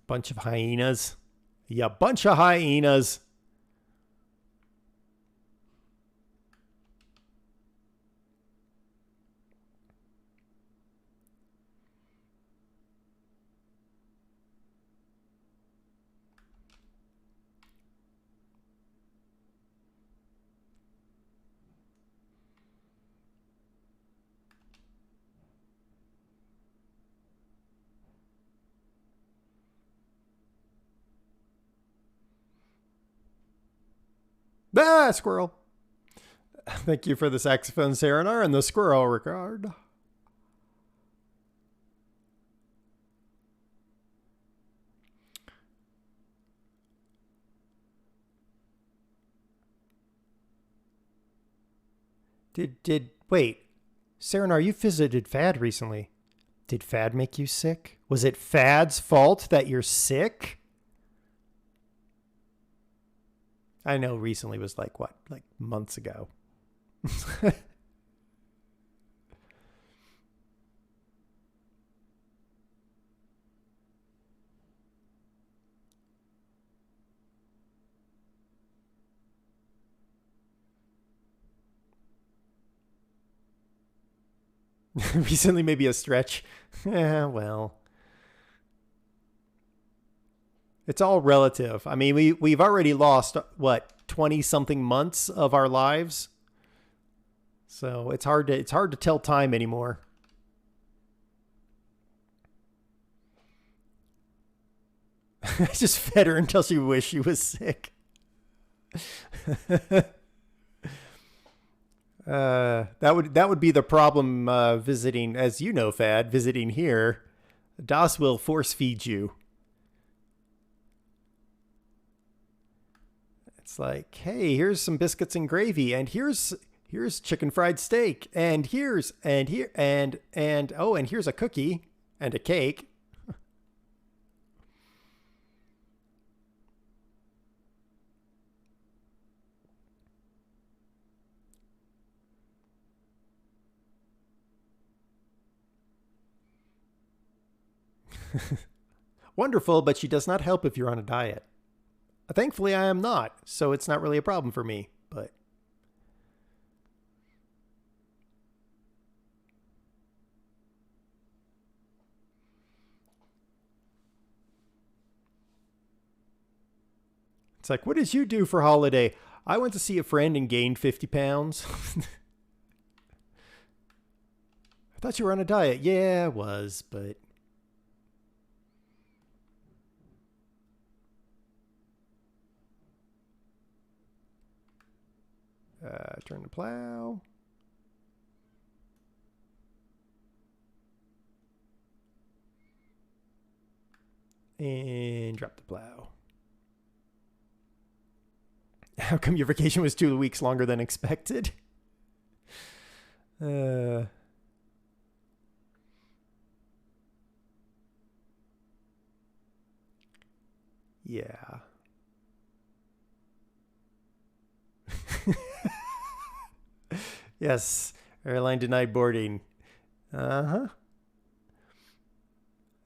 Bunch of hyenas. Yeah, bunch of hyenas. Ah, squirrel. Thank you for the saxophone, Serenar, and the squirrel regard. Wait, Serenar, you visited Fad recently. Did Fad make you sick? Was it Fad's fault that you're sick? I know recently was like what? Like months ago. Recently, maybe a stretch. Yeah, well, it's all relative. I mean, we've already lost what 20 something months of our lives, so it's hard to tell time anymore. I just fed her until she wished she was sick. That would be the problem visiting, as you know, Fad, visiting here. Das will force feed you. It's like, hey, here's some biscuits and gravy, and here's chicken fried steak, and here's and here and oh, and here's a cookie and a cake. Wonderful, but she does not help if you're on a diet. Thankfully, I am not, so it's not really a problem for me. But it's like, what did you do for holiday? I went to see a friend and gained 50 pounds. I thought you were on a diet. Yeah, I was, but turn the plow. And drop the plow. How come your vacation was 2 weeks longer than expected? Uh, yeah. Yes, airline denied boarding. Uh huh.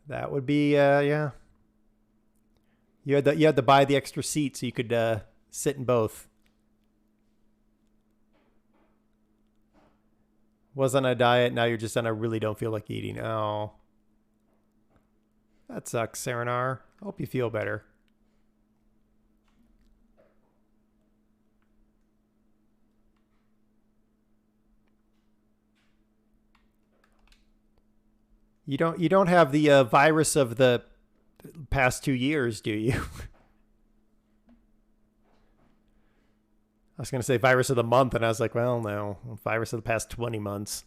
That would be yeah. You had to buy the extra seat so you could sit in both. Was on a diet. Now you're just on a really don't feel like eating. Oh, that sucks, Serenar. Hope you feel better. You don't have the virus of the past 2 years, do you? I was going to say virus of the month, and I was like, well, no, virus of the past 20 months.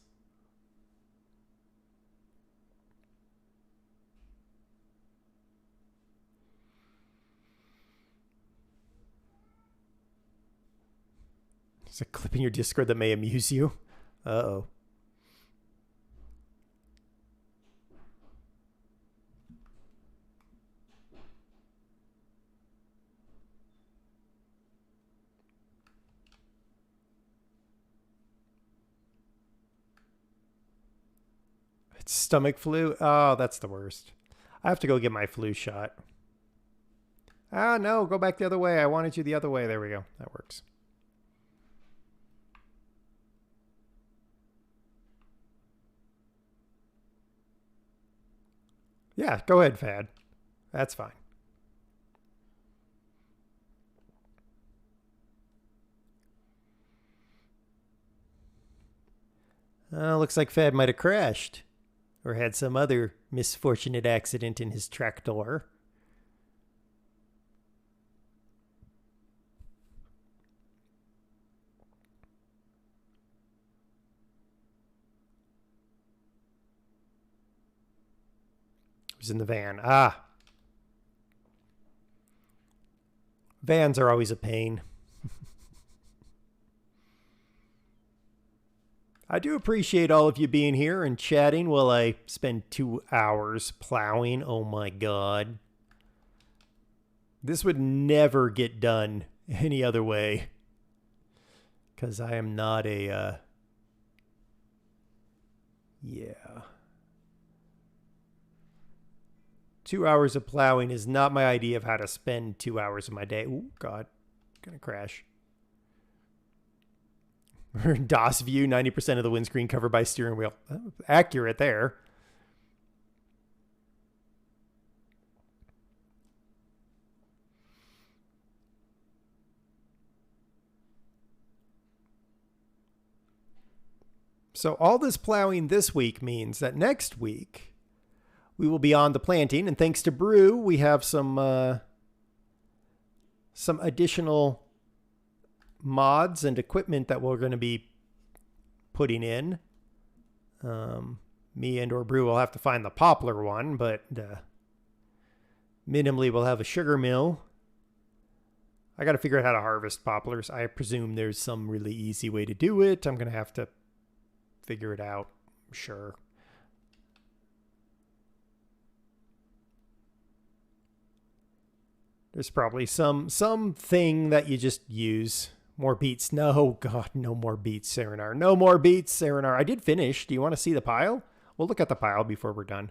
There's a clip in your Discord that may amuse you. Uh oh. It's stomach flu. Oh, that's the worst. I have to go get my flu shot. Ah, no, go back the other way. I wanted you the other way. There we go. That works. Yeah, go ahead, Fad. That's fine. Looks like Fad might have crashed or had some other misfortunate accident in his tractor. It was in the van. Ah, vans are always a pain. I do appreciate all of you being here and chatting while I spend 2 hours plowing. Oh my God. This would never get done any other way. Because I am not a, yeah. 2 hours of plowing is not my idea of how to spend 2 hours of my day. Oh God, gonna crash. DOS view, 90% of the windscreen covered by steering wheel. Oh, accurate there. So all this plowing this week means that next week we will be on the planting, and thanks to Brew, we have some additional mods and equipment that we're going to be putting in. Me and or Brew will have to find the poplar one, but minimally we'll have a sugar mill. I got to figure out how to harvest poplars. I presume there's some really easy way to do it. I'm going to have to figure it out. Sure. There's probably some thing that you just use. More beets. No, God, no more beets, Serenar. No more beets, Serenar. I did finish. Do you want to see the pile? We'll look at the pile before we're done.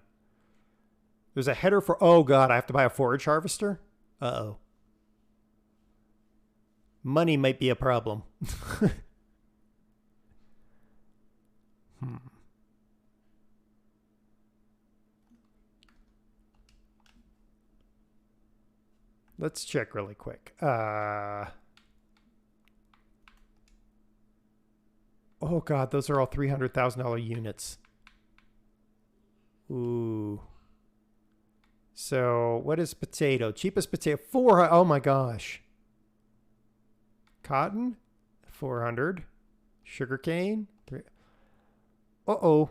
There's a header for... Oh, God, I have to buy a forage harvester? Uh-oh. Money might be a problem. Let's check really quick. Oh, God, those are all $300,000 units. Ooh. So, what is potato? Cheapest potato, 400. Oh, my gosh. Cotton, 400. Sugarcane, 3. Uh-oh.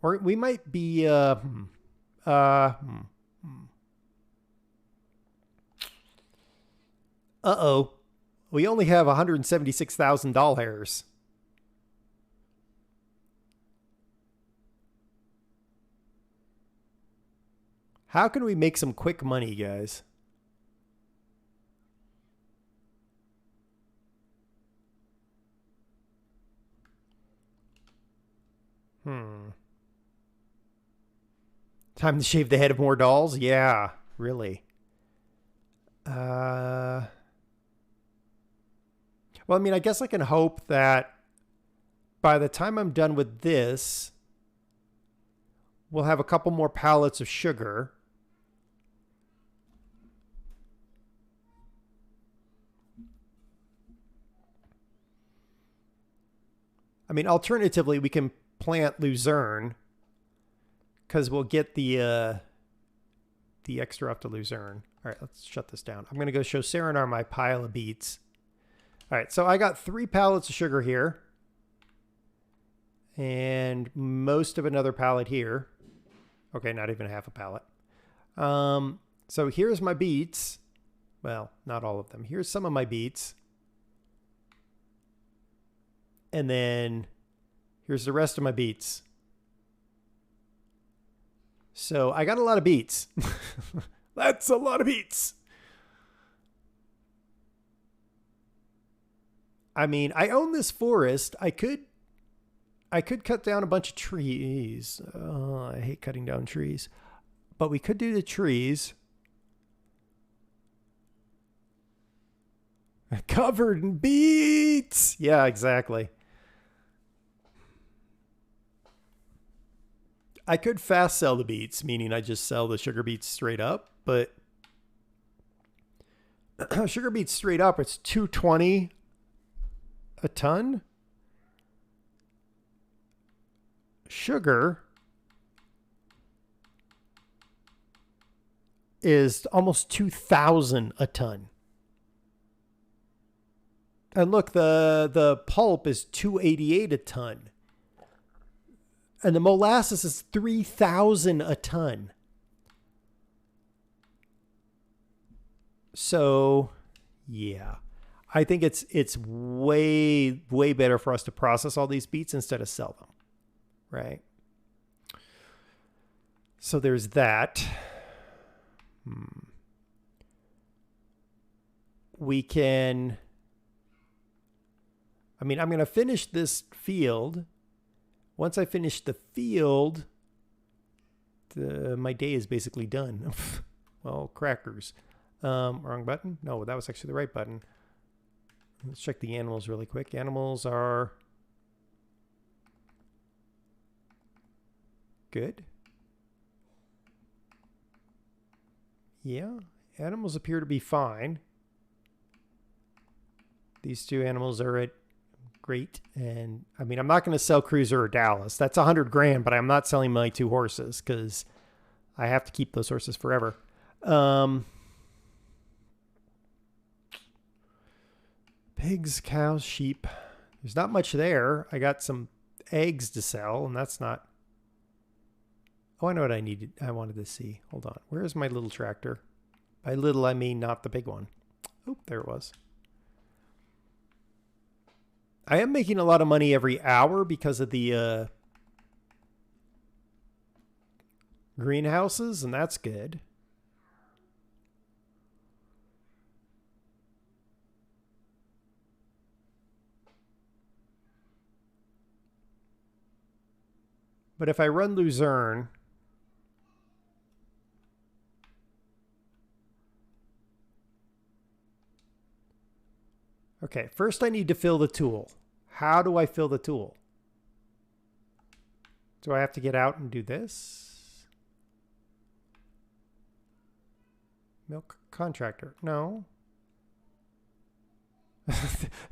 Or we might be, Uh-oh. We only have $176,000. How can we make some quick money, guys? Time to shave the head of more dolls? Yeah, really. Well, I mean, I guess I can hope that by the time I'm done with this, we'll have a couple more pallets of sugar. I mean, alternatively, we can plant Luzerne because we'll get the extra off to Luzerne. All right, let's shut this down. I'm going to go show Serenar my pile of beets. All right, so I got 3 pallets of sugar here and most of another pallet here. Okay, not even half a pallet. So here's my beets. Well, not all of them. Here's some of my beets. And then here's the rest of my beets. So I got a lot of beets. That's a lot of beets. I mean, I own this forest. I could cut down a bunch of trees. Oh, I hate cutting down trees. But we could do the trees. Covered in beets. Yeah, exactly. I could fast sell the beets, meaning I just sell the sugar beets straight up, but sugar beets straight up, it's $2.20 a ton. Sugar is almost $2,000 a ton. And look, the pulp is $288 a ton. And the molasses is $3,000 a ton. So, yeah. I think it's way, way better for us to process all these beets instead of sell them, right? So there's that. We can, I mean, I'm going to finish this field. Once I finish the field, my day is basically done. Well, crackers. Wrong button? No, that was actually the right button. Let's check the animals really quick. Animals are good. Yeah, animals appear to be fine. These two animals are at great. And I mean, I'm not going to sell Cruiser or Dallas. That's 100 grand, but I'm not selling my 2 horses because I have to keep those horses forever. Pigs, cows, sheep. There's not much there. I got some eggs to sell, and that's not. Oh, I know what I needed. I wanted to see. Hold on. Where is my little tractor? By little, I mean not the big one. Oh, there it was. I am making a lot of money every hour because of the greenhouses, and that's good. But if I run Luzerne, okay, first I need to fill the tool. How do I fill the tool? Do I have to get out and do this? Milk contractor. No.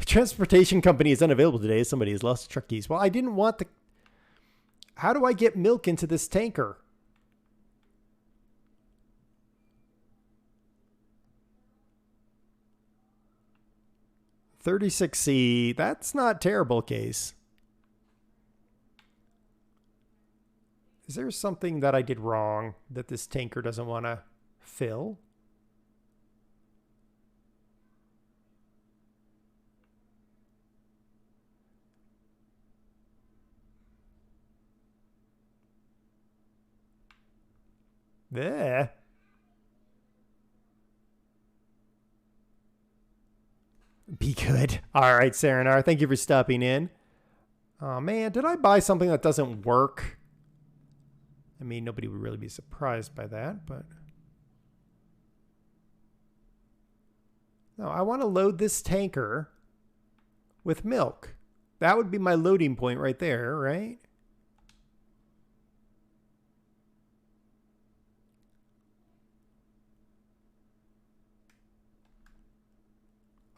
Transportation company is unavailable today. Somebody has lost truck keys. Well, I didn't want the... How do I get milk into this tanker? $36C. That's not terrible, Case. Is there something that I did wrong that this tanker doesn't want to fill? There. Be good. All right, Saranar. Thank you for stopping in. Oh, man. Did I buy something that doesn't work? I mean, nobody would really be surprised by that, but... No, I want to load this tanker with milk. That would be my loading point right there, right?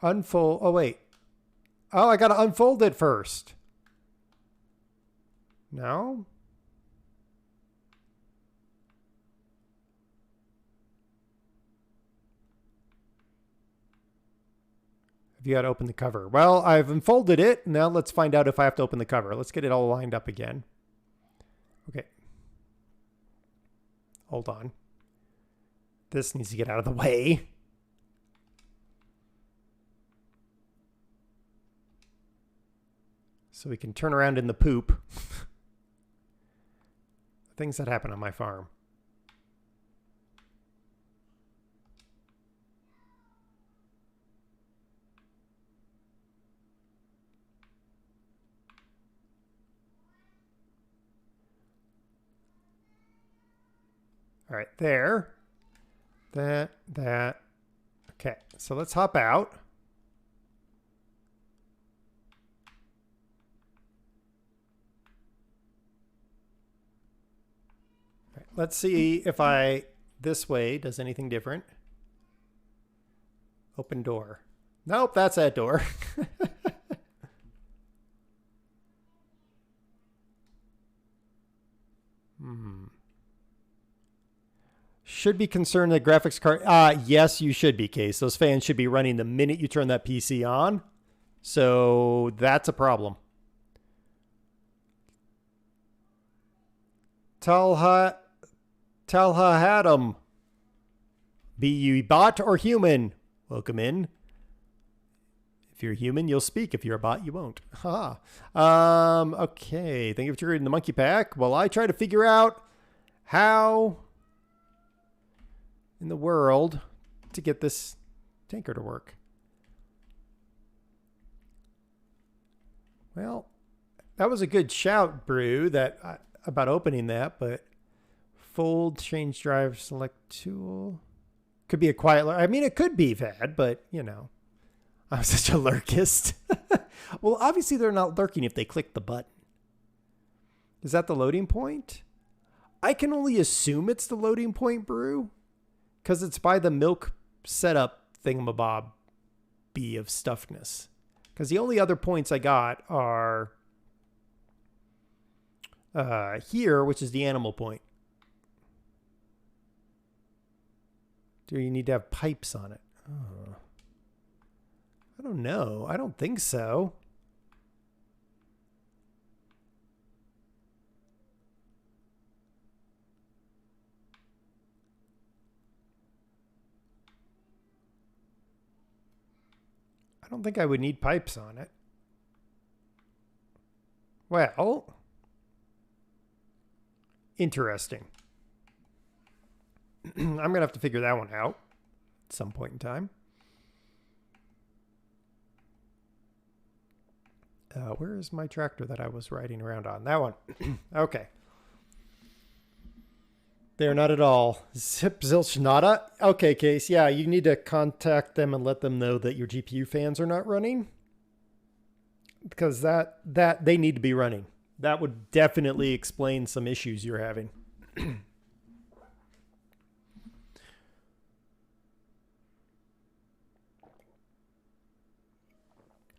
Unfold. Oh, wait. Oh, I got to unfold it first. No? Have you got to open the cover? Well, I've unfolded it. Now let's find out if I have to open the cover. Let's get it all lined up again. Okay. Hold on. This needs to get out of the way. So we can turn around in the poop. Things that happen on my farm. All right, there. That. Okay, so let's hop out. Let's see if this way does anything different. Open door. Nope, that's that door. Should be concerned that graphics card. Yes, you should be, Case. Those fans should be running the minute you turn that PC on. So that's a problem. Talha Hadam. Be you bot or human? Welcome in. If you're human, you'll speak. If you're a bot, you won't. Ha. Okay. Thank you for triggering the monkey pack. Well, I try to figure out how in the world to get this tanker to work. Well, that was a good shout, Brew, that about opening that, but fold, change drive, select tool. Could be a quiet lurk. I mean, it could be bad, but, you know, I'm such a lurkist. Well, obviously they're not lurking if they click the button. Is that the loading point? I can only assume it's the loading point, Brew, because it's by the milk setup thingamabob B of stuffedness. Because the only other points I got are here, which is the animal point. Do you need to have pipes on it? Oh. I don't know. I don't think so. I don't think I would need pipes on it. Well, interesting. I'm going to have to figure that one out at some point in time. Where is my tractor that I was riding around on? That one. Okay. They're not at all. Zip zilch nada. Okay, Case. Yeah, you need to contact them and let them know that your GPU fans are not running. Because that they need to be running. That would definitely explain some issues you're having.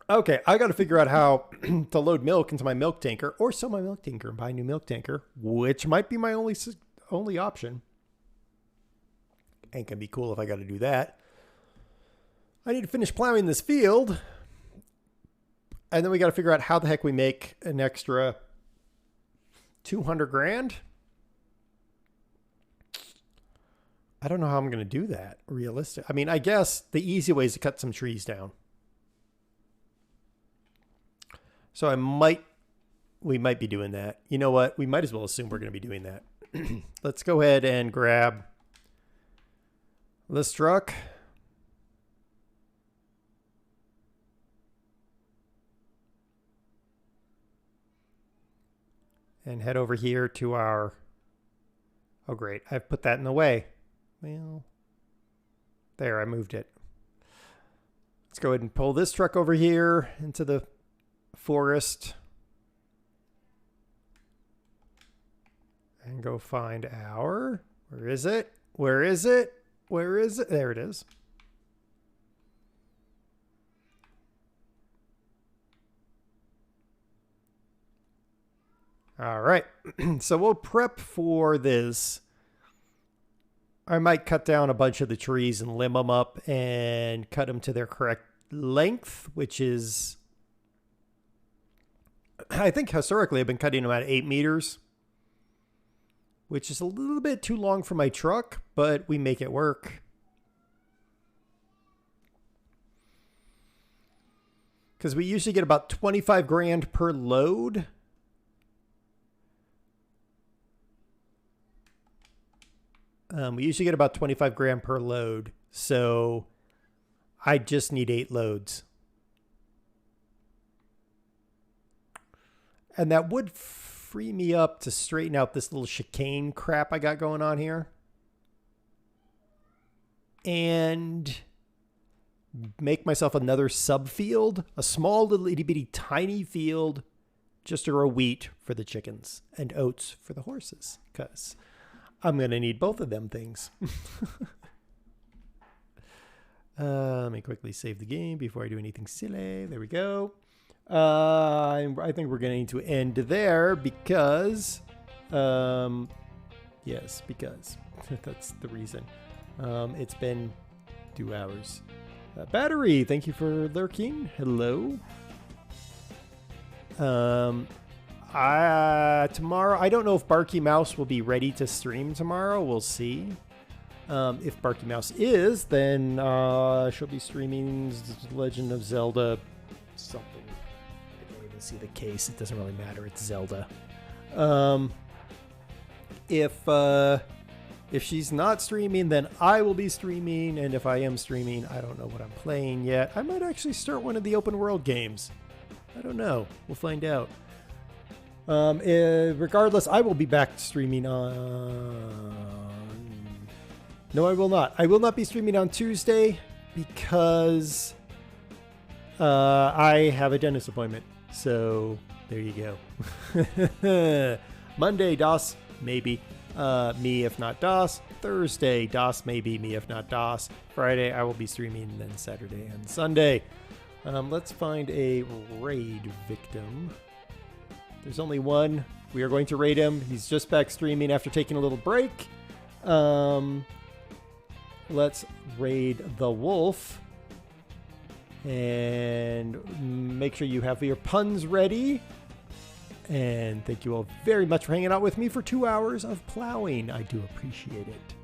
Okay, I got to figure out how to load milk into my milk tanker or sell my milk tanker and buy a new milk tanker, which might be my only option. Ain't gonna be cool if I got to do that. I need to finish plowing this field. And then we got to figure out how the heck we make an extra 200 grand. I don't know how I'm going to do that realistic. I mean, I guess the easy way is to cut some trees down. So we might be doing that. You know what? We might as well assume we're going to be doing that. Let's go ahead and grab this truck. And head over here to our... Oh, great. I've put that in the way. Well, there, I moved it. Let's go ahead and pull this truck over here into the forest. And go find our... Where is it? Where is it? Where is it? There it is. All right. So we'll prep for this. I might cut down a bunch of the trees and limb them up and cut them to their correct length, which is... I think historically I've been cutting them at 8 meters, which is a little bit too long for my truck, but we make it work. Because we usually get about 25 grand per load. We usually get about 25 grand per load. So I just need 8 loads. And that would free me up to straighten out this little chicane crap I got going on here. And make myself another subfield, a small little itty bitty tiny field just to grow wheat for the chickens and oats for the horses, because I'm going to need both of them things. Let me quickly save the game before I do anything silly. There we go. I think we're going to need to end there because, yes, because that's the reason. It's been 2 hours. Battery, thank you for lurking. Hello. Tomorrow, I don't know if Barky Mouse will be ready to stream tomorrow. We'll see. If Barky Mouse is, then she'll be streaming Legend of Zelda something. I can't even see the case. It doesn't really matter. It's Zelda. If she's not streaming, then I will be streaming. And if I am streaming, I don't know what I'm playing yet. I might actually start one of the open world games. I don't know. We'll find out. Regardless, I will be back streaming on... No, I will not. I will not be streaming on Tuesday because I have a dentist appointment. So there you go. Monday, DOS, maybe. Me if not DOS. Thursday, DOS maybe, me if not DOS. Friday, I will be streaming, then Saturday and Sunday. Let's find a raid victim. There's only one. We are going to raid him. He's just back streaming after taking a little break. Let's raid the wolf. And make sure you have your puns ready. And thank you all very much for hanging out with me for 2 hours of plowing. I do appreciate it.